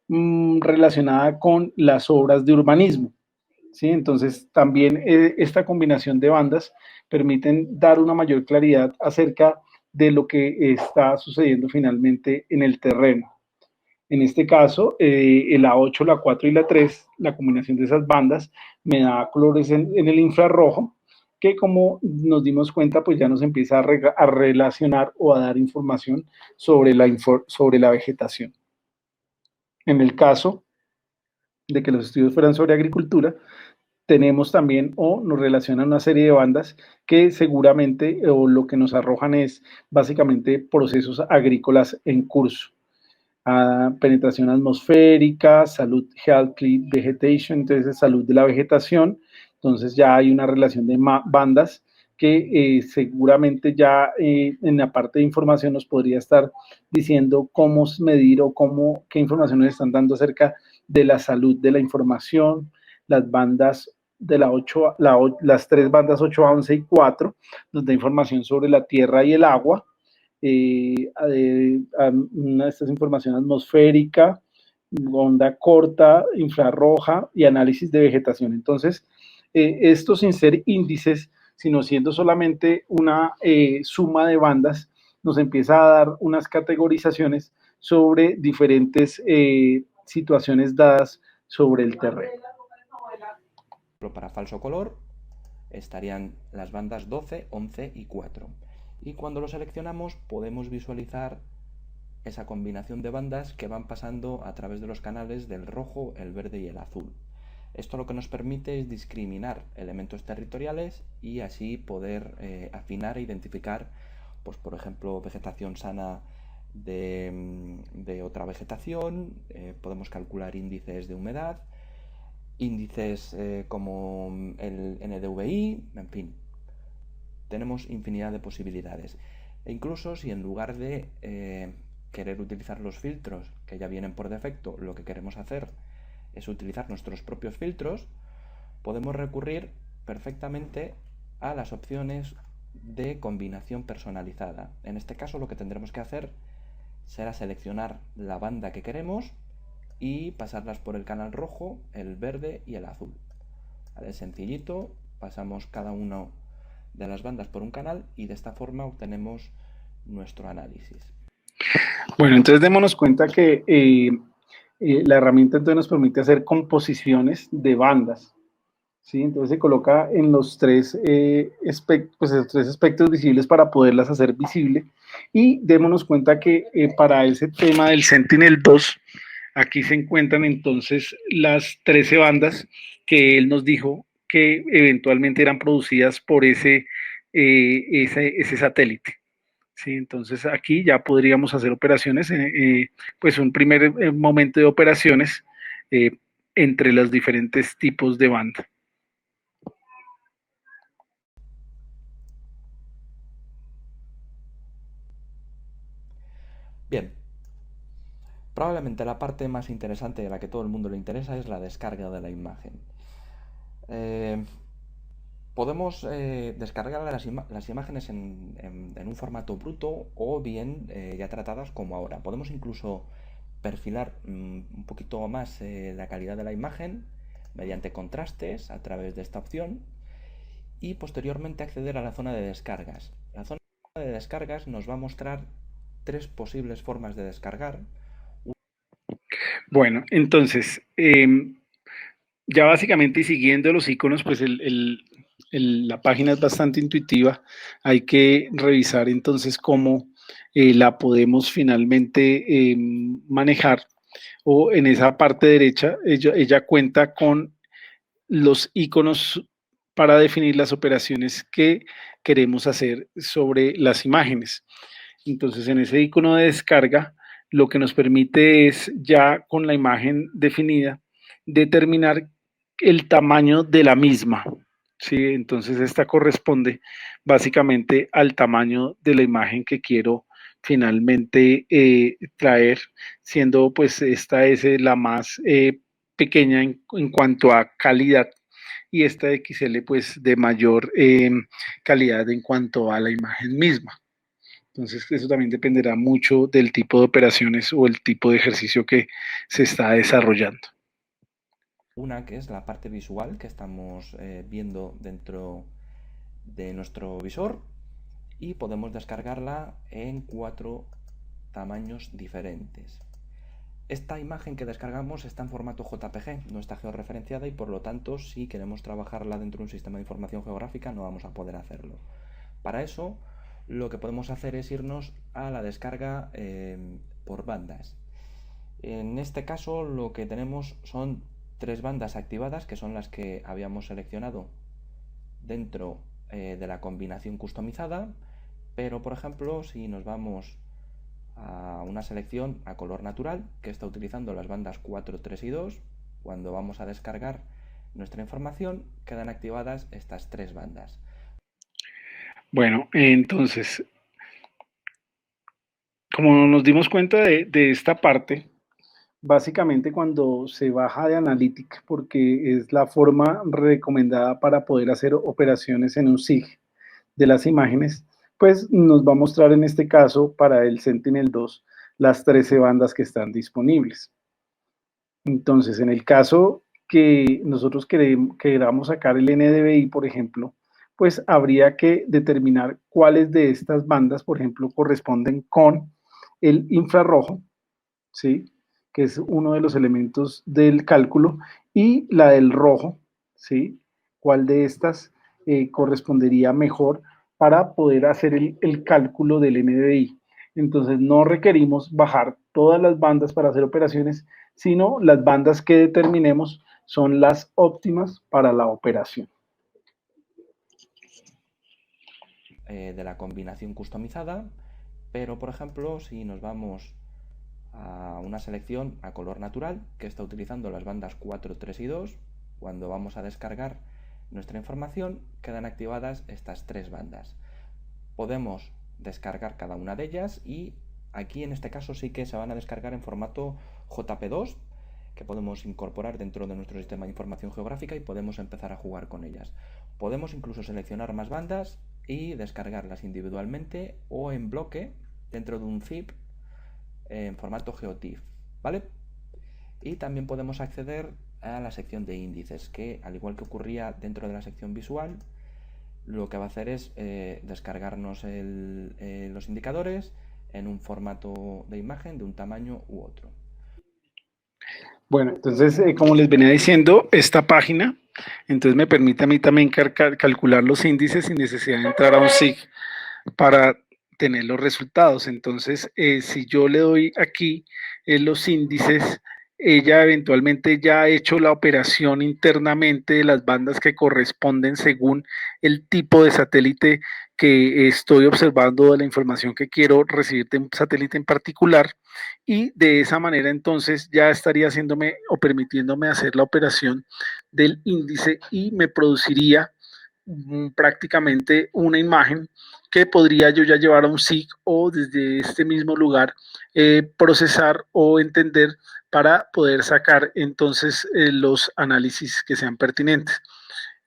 relacionada con las obras de urbanismo. ¿Sí? Entonces, también esta combinación de bandas permiten dar una mayor claridad acerca de lo que está sucediendo finalmente en el terreno. En este caso, la 8, la 4 y la 3, la combinación de esas bandas me da colores en el infrarrojo, que como nos dimos cuenta, pues ya nos empieza a relacionar o a dar información sobre la vegetación. En el caso de que los estudios fueran sobre agricultura, tenemos también o nos relacionan una serie de bandas que seguramente o lo que nos arrojan es básicamente procesos agrícolas en curso. Penetración atmosférica, salud, healthy vegetation, entonces salud de la vegetación. Entonces ya hay una relación de bandas que seguramente ya en la parte de información nos podría estar diciendo cómo medir o qué información nos están dando acerca de la salud de la información, las bandas de la 8, las tres bandas 8A, 11 y 4, nos da información sobre la tierra y el agua, una de estas información atmosférica, onda corta, infrarroja y análisis de vegetación. Entonces, esto sin ser índices, sino siendo solamente una suma de bandas, nos empieza a dar unas categorizaciones sobre diferentes situaciones dadas sobre el terreno. para falso color estarían las bandas 12, 11 y 4. Y cuando lo seleccionamos podemos visualizar esa combinación de bandas que van pasando a través de los canales del rojo, el verde y el azul. Esto lo que nos permite es discriminar elementos territoriales y así poder afinar e identificar, pues por ejemplo, vegetación sana de otra vegetación, podemos calcular índices de humedad, índices como el NDVI, en fin, tenemos infinidad de posibilidades. E incluso si en lugar de querer utilizar los filtros que ya vienen por defecto, lo que queremos hacer es utilizar nuestros propios filtros, podemos recurrir perfectamente a las opciones de combinación personalizada. En este caso lo que tendremos que hacer será seleccionar la banda que queremos y pasarlas por el canal rojo, el verde y el azul. ¿Vale? Sencillito, pasamos cada una de las bandas por un canal y de esta forma obtenemos nuestro análisis. Bueno, entonces démonos cuenta que la herramienta entonces nos permite hacer composiciones de bandas. ¿Sí? Entonces se coloca en los tres, los tres aspectos visibles para poderlas hacer visible. Y démonos cuenta que para ese tema del Sentinel-2, aquí se encuentran entonces las 13 bandas que él nos dijo que eventualmente eran producidas por ese satélite. Sí, entonces aquí ya podríamos hacer operaciones, pues un primer momento de operaciones eh, entre los diferentes tipos de banda. Bien, Probablemente la parte más interesante, a la que todo el mundo le interesa, es la descarga de la imagen. Podemos descargar las imágenes en un formato bruto o bien ya tratadas como ahora. Podemos incluso perfilar un poquito más la calidad de la imagen mediante contrastes a través de esta opción y posteriormente acceder a la zona de descargas. La zona de descargas nos va a mostrar 3 posibles formas de descargar. Bueno, entonces, ya básicamente y siguiendo los iconos, pues la página es bastante intuitiva. Hay que revisar entonces cómo la podemos finalmente manejar. O en esa parte derecha, ella cuenta con los iconos para definir las operaciones que queremos hacer sobre las imágenes. Entonces, en ese icono de descarga, lo que nos permite es ya con la imagen definida, determinar el tamaño de la misma. ¿Sí? Entonces, esta corresponde básicamente al tamaño de la imagen que quiero finalmente traer, siendo pues esta es la más pequeña en cuanto a calidad y esta XL pues de mayor calidad en cuanto a la imagen misma. Entonces, eso también dependerá mucho del tipo de operaciones o el tipo de ejercicio que se está desarrollando. Una que es la parte visual que estamos viendo dentro de nuestro visor y podemos descargarla en 4 tamaños diferentes. Esta imagen que descargamos está en formato JPG, no está georreferenciada y por lo tanto si queremos trabajarla dentro de un sistema de información geográfica no vamos a poder hacerlo. Para eso lo que podemos hacer es irnos a la descarga por bandas. En este caso lo que tenemos son 3 bandas activadas que son las que habíamos seleccionado dentro de la combinación customizada, pero por ejemplo si nos vamos a una selección a color natural que está utilizando las bandas 4, 3 y 2, cuando vamos a descargar nuestra información quedan activadas estas 3 bandas. Bueno, entonces, como nos dimos cuenta de esta parte, básicamente cuando se baja de Analytic, porque es la forma recomendada para poder hacer operaciones en un SIG de las imágenes, pues nos va a mostrar en este caso para el Sentinel-2 las 13 bandas que están disponibles. Entonces, en el caso que nosotros queramos sacar el NDVI, por ejemplo, pues habría que determinar cuáles de estas bandas, por ejemplo, corresponden con el infrarrojo, ¿sí? Que es uno de los elementos del cálculo, y la del rojo, ¿sí? ¿Cuál de estas correspondería mejor para poder hacer el cálculo del NDVI? Entonces, no requerimos bajar todas las bandas para hacer operaciones, sino las bandas que determinemos son las óptimas para la operación. De la combinación customizada, pero por ejemplo si nos vamos a una selección a color natural que está utilizando las bandas 4, 3 y 2, cuando vamos a descargar nuestra información quedan activadas estas 3 bandas. Podemos descargar cada una de ellas y aquí en este caso sí que se van a descargar en formato JP2 que podemos incorporar dentro de nuestro sistema de información geográfica y podemos empezar a jugar con ellas. Podemos incluso seleccionar más bandas y descargarlas individualmente o en bloque dentro de un zip en formato GeoTIFF, ¿vale? Y también podemos acceder a la sección de índices, que al igual que ocurría dentro de la sección visual, lo que va a hacer es descargarnos los indicadores en un formato de imagen de un tamaño u otro. Bueno, entonces, como les venía diciendo, esta página, entonces me permite a mí también calcular los índices sin necesidad de entrar a un SIG para tener los resultados. Entonces, si yo le doy aquí los índices, ella eventualmente ya ha hecho la operación internamente de las bandas que corresponden según el tipo de satélite que estoy observando, de la información que quiero recibir de un satélite en particular, y de esa manera entonces ya estaría haciéndome o permitiéndome hacer la operación del índice y me produciría prácticamente una imagen que podría yo ya llevar a un SIG o desde este mismo lugar procesar o entender para poder sacar entonces los análisis que sean pertinentes.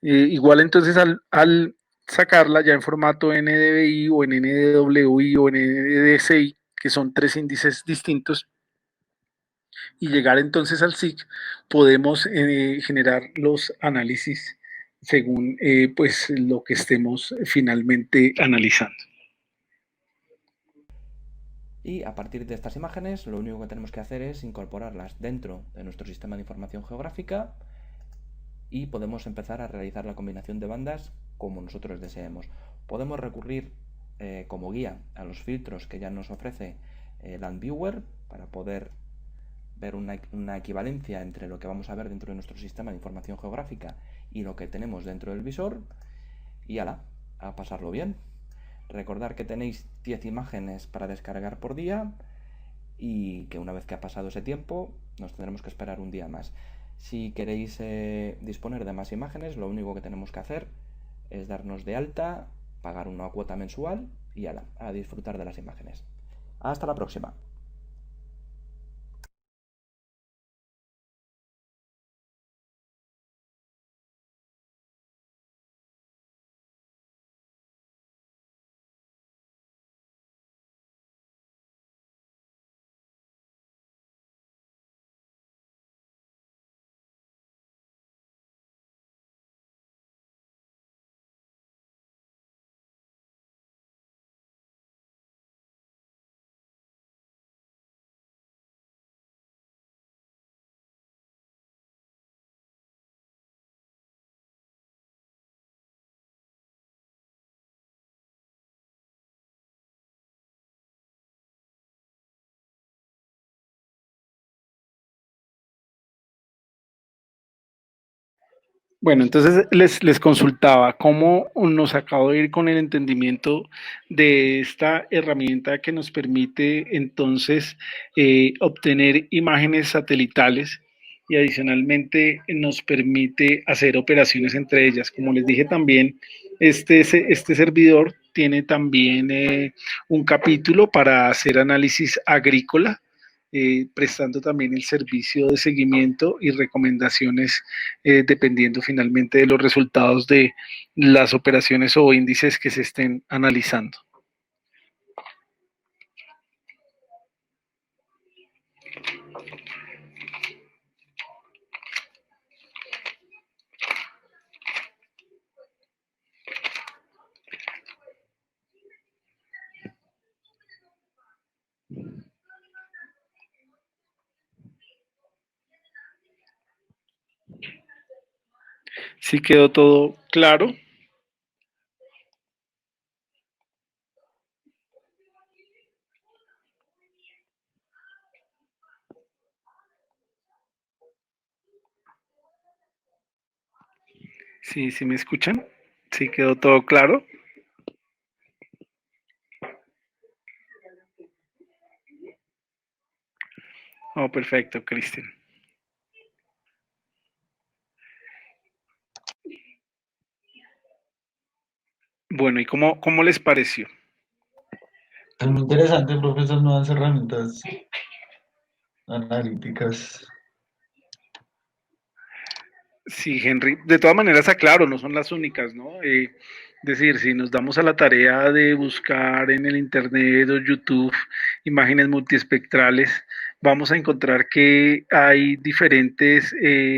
Igual entonces al sacarla ya en formato NDVI o en NDWI o en NDSI, que son tres índices distintos, y llegar entonces al SIG, podemos generar los análisis según pues lo que estemos finalmente analizando. Y a partir de estas imágenes, lo único que tenemos que hacer es incorporarlas dentro de nuestro sistema de información geográfica y podemos empezar a realizar la combinación de bandas como nosotros deseemos. Podemos recurrir como guía a los filtros que ya nos ofrece Land Viewer para poder ver una equivalencia entre lo que vamos a ver dentro de nuestro sistema de información geográfica y lo que tenemos dentro del visor. Y ala, a pasarlo bien. Recordar que tenéis 10 imágenes para descargar por día y que una vez que ha pasado ese tiempo nos tendremos que esperar un día más. Si queréis disponer de más imágenes, lo único que tenemos que hacer es darnos de alta, pagar una cuota mensual y ala, a disfrutar de las imágenes. Hasta la próxima. Bueno, entonces les consultaba cómo nos acabo de ir con el entendimiento de esta herramienta que nos permite entonces obtener imágenes satelitales y adicionalmente nos permite hacer operaciones entre ellas. Como les dije también, este servidor tiene también un capítulo para hacer análisis agrícola, prestando también el servicio de seguimiento y recomendaciones dependiendo finalmente de los resultados de las operaciones o índices que se estén analizando. ¿Sí quedó todo claro? Sí, sí me escuchan. ¿Sí quedó todo claro? Oh, perfecto, Cristian. Bueno, ¿y cómo les pareció? Es muy interesante, profesor, nuevas herramientas analíticas. Sí, Henry, de todas maneras aclaro, no son las únicas, ¿no? Decir, si nos damos a la tarea de buscar en el Internet o YouTube imágenes multiespectrales, vamos a encontrar que hay diferentes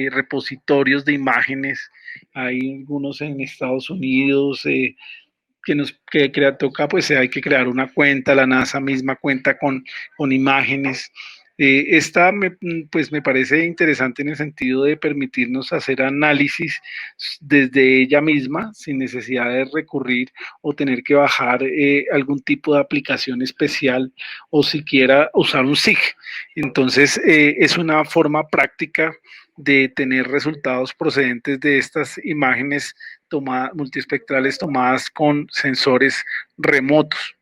repositorios de imágenes, hay algunos en Estados Unidos, toca, pues hay que crear una cuenta, la NASA misma cuenta con imágenes. Esta pues me parece interesante en el sentido de permitirnos hacer análisis desde ella misma sin necesidad de recurrir o tener que bajar algún tipo de aplicación especial o siquiera usar un SIG. Entonces es una forma práctica de tener resultados procedentes de estas imágenes multiespectrales tomadas con sensores remotos.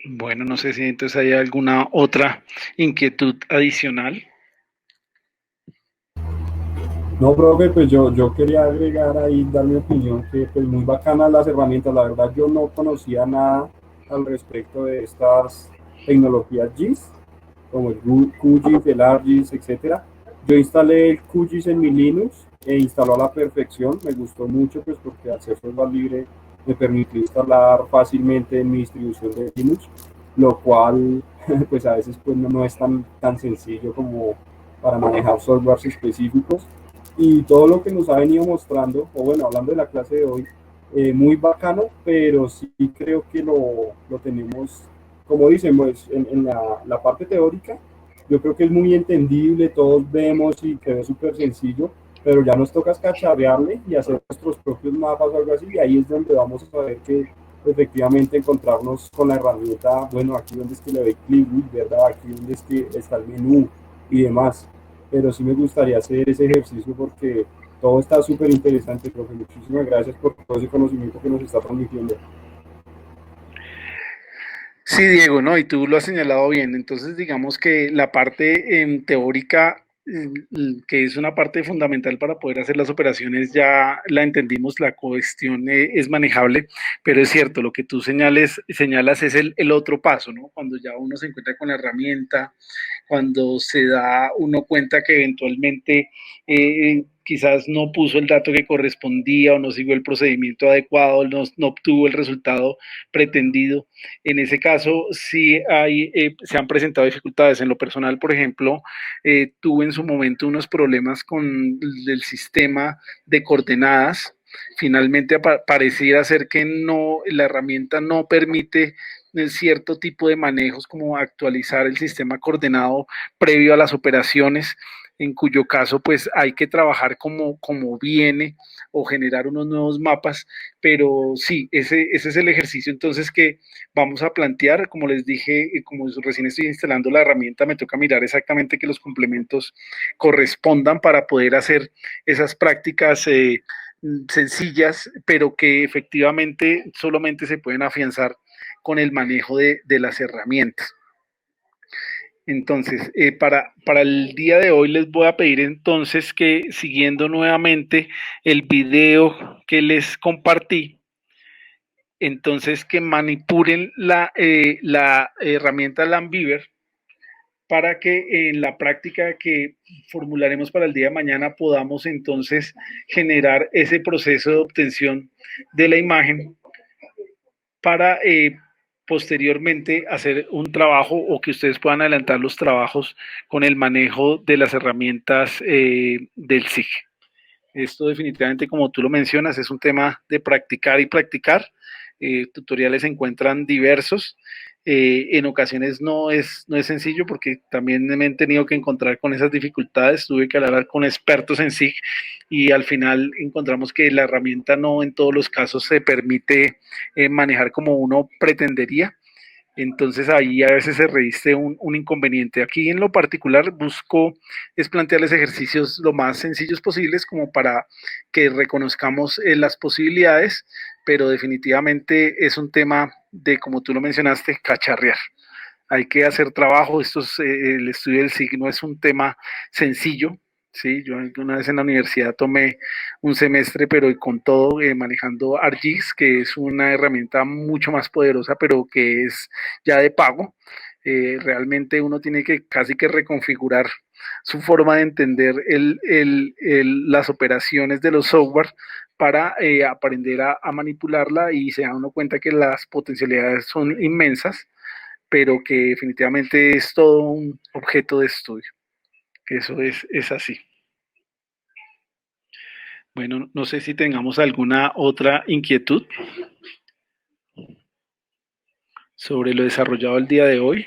Bueno, no sé si entonces hay alguna otra inquietud adicional. No, profe, pues yo quería agregar ahí, dar mi opinión, que pues muy bacanas las herramientas. La verdad, yo no conocía nada al respecto de estas tecnologías GIS, como el QGIS, el ArcGIS, etcétera. Yo instalé el QGIS en mi Linux e instaló a la perfección. Me gustó mucho, pues porque al ser software libre me permitió instalar fácilmente en mi distribución de Linux, lo cual pues a veces pues no es tan sencillo como para manejar softwares específicos. Y todo lo que nos ha venido mostrando, o bueno, hablando de la clase de hoy, muy bacano, pero sí creo que lo tenemos, como dicen, pues, en la parte teórica, yo creo que es muy entendible, todos vemos y que es súper sencillo, pero ya nos toca cacharrearle y hacer nuestros propios mapas o algo así, y ahí es donde vamos a saber que efectivamente encontrarnos con la herramienta, bueno, aquí donde es que le doy clic, ¿verdad? Aquí donde es que está el menú y demás. Pero sí me gustaría hacer ese ejercicio porque todo está súper interesante, profe. Muchísimas gracias por todo ese conocimiento que nos está transmitiendo. Sí, Diego, ¿no? Y tú lo has señalado bien. Entonces, digamos que la parte teórica, que es una parte fundamental para poder hacer las operaciones, ya la entendimos, la cuestión es manejable, pero es cierto, lo que tú señalas es el otro paso, ¿no? Cuando ya uno se encuentra con la herramienta, cuando se da uno cuenta que eventualmente quizás no puso el dato que correspondía o no siguió el procedimiento adecuado, no obtuvo el resultado pretendido. En ese caso, sí se han presentado dificultades. En lo personal, por ejemplo, tuve en su momento unos problemas con el sistema de coordenadas. Finalmente pareciera ser que no, la herramienta no permite cierto tipo de manejos como actualizar el sistema coordenado previo a las operaciones, en cuyo caso pues hay que trabajar como viene o generar unos nuevos mapas, pero sí, ese es el ejercicio entonces que vamos a plantear. Como les dije, como recién estoy instalando la herramienta, me toca mirar exactamente que los complementos correspondan para poder hacer esas prácticas sencillas, pero que efectivamente solamente se pueden afianzar con el manejo de las herramientas. Entonces, para el día de hoy les voy a pedir entonces que siguiendo nuevamente el video que les compartí, entonces que manipulen la herramienta Lambeaver para que en la práctica que formularemos para el día de mañana podamos entonces generar ese proceso de obtención de la imagen para posteriormente hacer un trabajo o que ustedes puedan adelantar los trabajos con el manejo de las herramientas del SIG. Esto definitivamente, como tú lo mencionas, es un tema de practicar y practicar. Tutoriales se encuentran diversos. En ocasiones no es sencillo porque también me he tenido que encontrar con esas dificultades. Tuve que hablar con expertos en SIG y al final encontramos que la herramienta no en todos los casos se permite manejar como uno pretendería. Entonces ahí a veces se reviste un inconveniente. Aquí en lo particular busco es plantearles ejercicios lo más sencillos posibles como para que reconozcamos las posibilidades, pero definitivamente es un tema de, como tú lo mencionaste, cacharrear. Hay que hacer trabajo. El estudio del signo es un tema sencillo. Sí, yo una vez en la universidad tomé un semestre, pero con todo manejando ArcGIS, que es una herramienta mucho más poderosa, pero que es ya de pago. Realmente uno tiene que casi que reconfigurar su forma de entender las operaciones de los software para aprender a manipularla y se da uno cuenta que las potencialidades son inmensas, pero que definitivamente es todo un objeto de estudio. Eso es así. Bueno, no sé si tengamos alguna otra inquietud sobre lo desarrollado el día de hoy.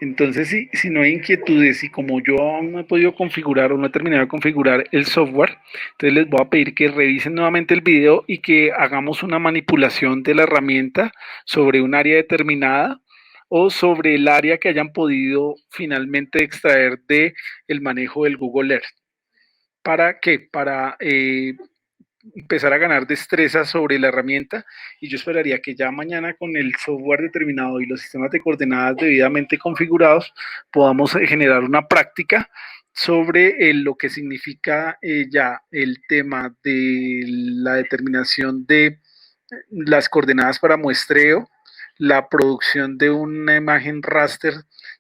Entonces, si no hay inquietudes y como yo aún no he podido configurar o no he terminado de configurar el software, entonces les voy a pedir que revisen nuevamente el video y que hagamos una manipulación de la herramienta sobre un área determinada o sobre el área que hayan podido finalmente extraer de el manejo del Google Earth. ¿para qué? Para empezar a ganar destreza sobre la herramienta, y yo esperaría que ya mañana, con el software determinado y los sistemas de coordenadas debidamente configurados, podamos generar una práctica sobre lo que significa ya el tema de la determinación de las coordenadas para muestreo, la producción de una imagen raster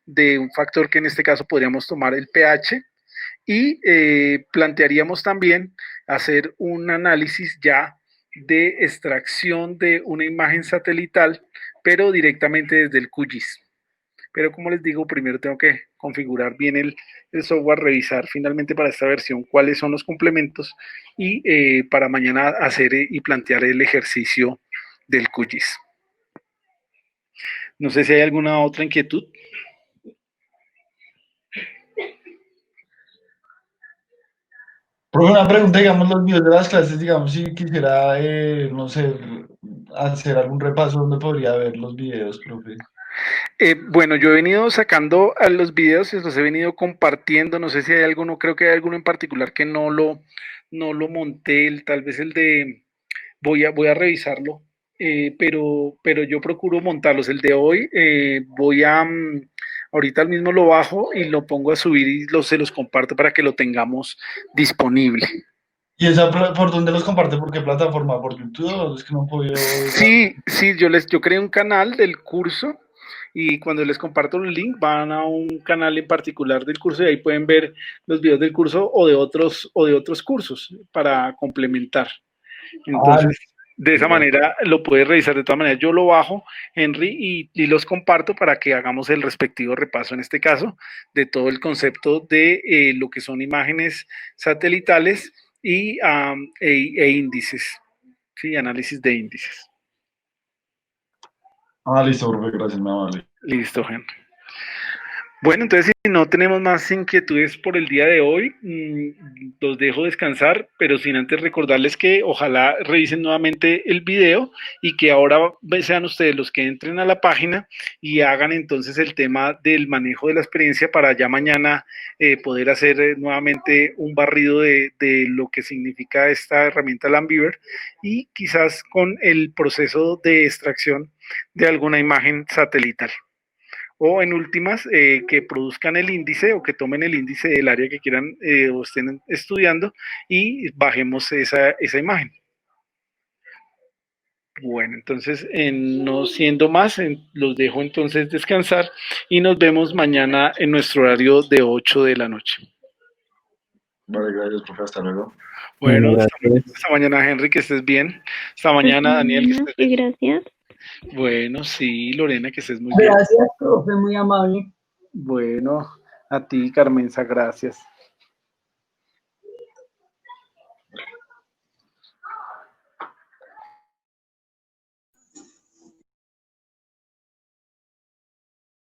de un factor que en este caso podríamos tomar el pH, y plantearíamos también hacer un análisis ya de extracción de una imagen satelital, pero directamente desde el QGIS. Pero como les digo, primero tengo que configurar bien el software, revisar finalmente para esta versión cuáles son los complementos, y para mañana hacer y plantear el ejercicio del QGIS. No sé si hay alguna otra inquietud. Profe, una pregunta, digamos, los videos de las clases, digamos, si quisiera, no sé, hacer algún repaso, ¿dónde podría ver los videos, profe? Bueno, yo he venido sacando a los videos y los he venido compartiendo. No sé si hay alguno, creo que hay alguno en particular que no lo monté, tal vez el de, voy a revisarlo, pero yo procuro montarlos. El de hoy ahorita mismo lo bajo y lo pongo a subir y se los comparto para que lo tengamos disponible. ¿Y esa por dónde los comparte? ¿Por qué plataforma? ¿Por YouTube? Es que no he podido... Sí, yo creé un canal del curso, y cuando les comparto el link van a un canal en particular del curso y ahí pueden ver los videos del curso o de otros cursos para complementar. Ah, Entonces, de esa manera lo puedes revisar. De todas maneras, yo lo bajo, Henry, y los comparto para que hagamos el respectivo repaso, en este caso, de todo el concepto de lo que son imágenes satelitales e índices, ¿sí? Análisis de índices. listo, profe, gracias, me vale. Listo, Henry. Bueno, entonces, si no tenemos más inquietudes por el día de hoy, los dejo descansar, pero sin antes recordarles que ojalá revisen nuevamente el video, y que ahora sean ustedes los que entren a la página y hagan entonces el tema del manejo de la experiencia, para ya mañana poder hacer nuevamente un barrido de lo que significa esta herramienta Lambeaver, y quizás con el proceso de extracción de alguna imagen satelital. O en últimas, que produzcan el índice o que tomen el índice del área que quieran o estén estudiando, y bajemos esa imagen. Bueno, entonces, no siendo más, los dejo entonces descansar y nos vemos mañana en nuestro horario de 8 de la noche. Vale, gracias, profe, hasta luego. Bueno, Gracias. hasta mañana, Henry, que estés bien. Hasta mañana, Daniel, que estés bien. Gracias. Bueno, sí, Lorena, que estés muy bien. Gracias, profe, muy amable. Bueno, a ti, Carmenza, gracias.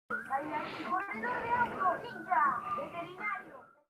¡Corredor de auto, ninja! ¡Veterinario!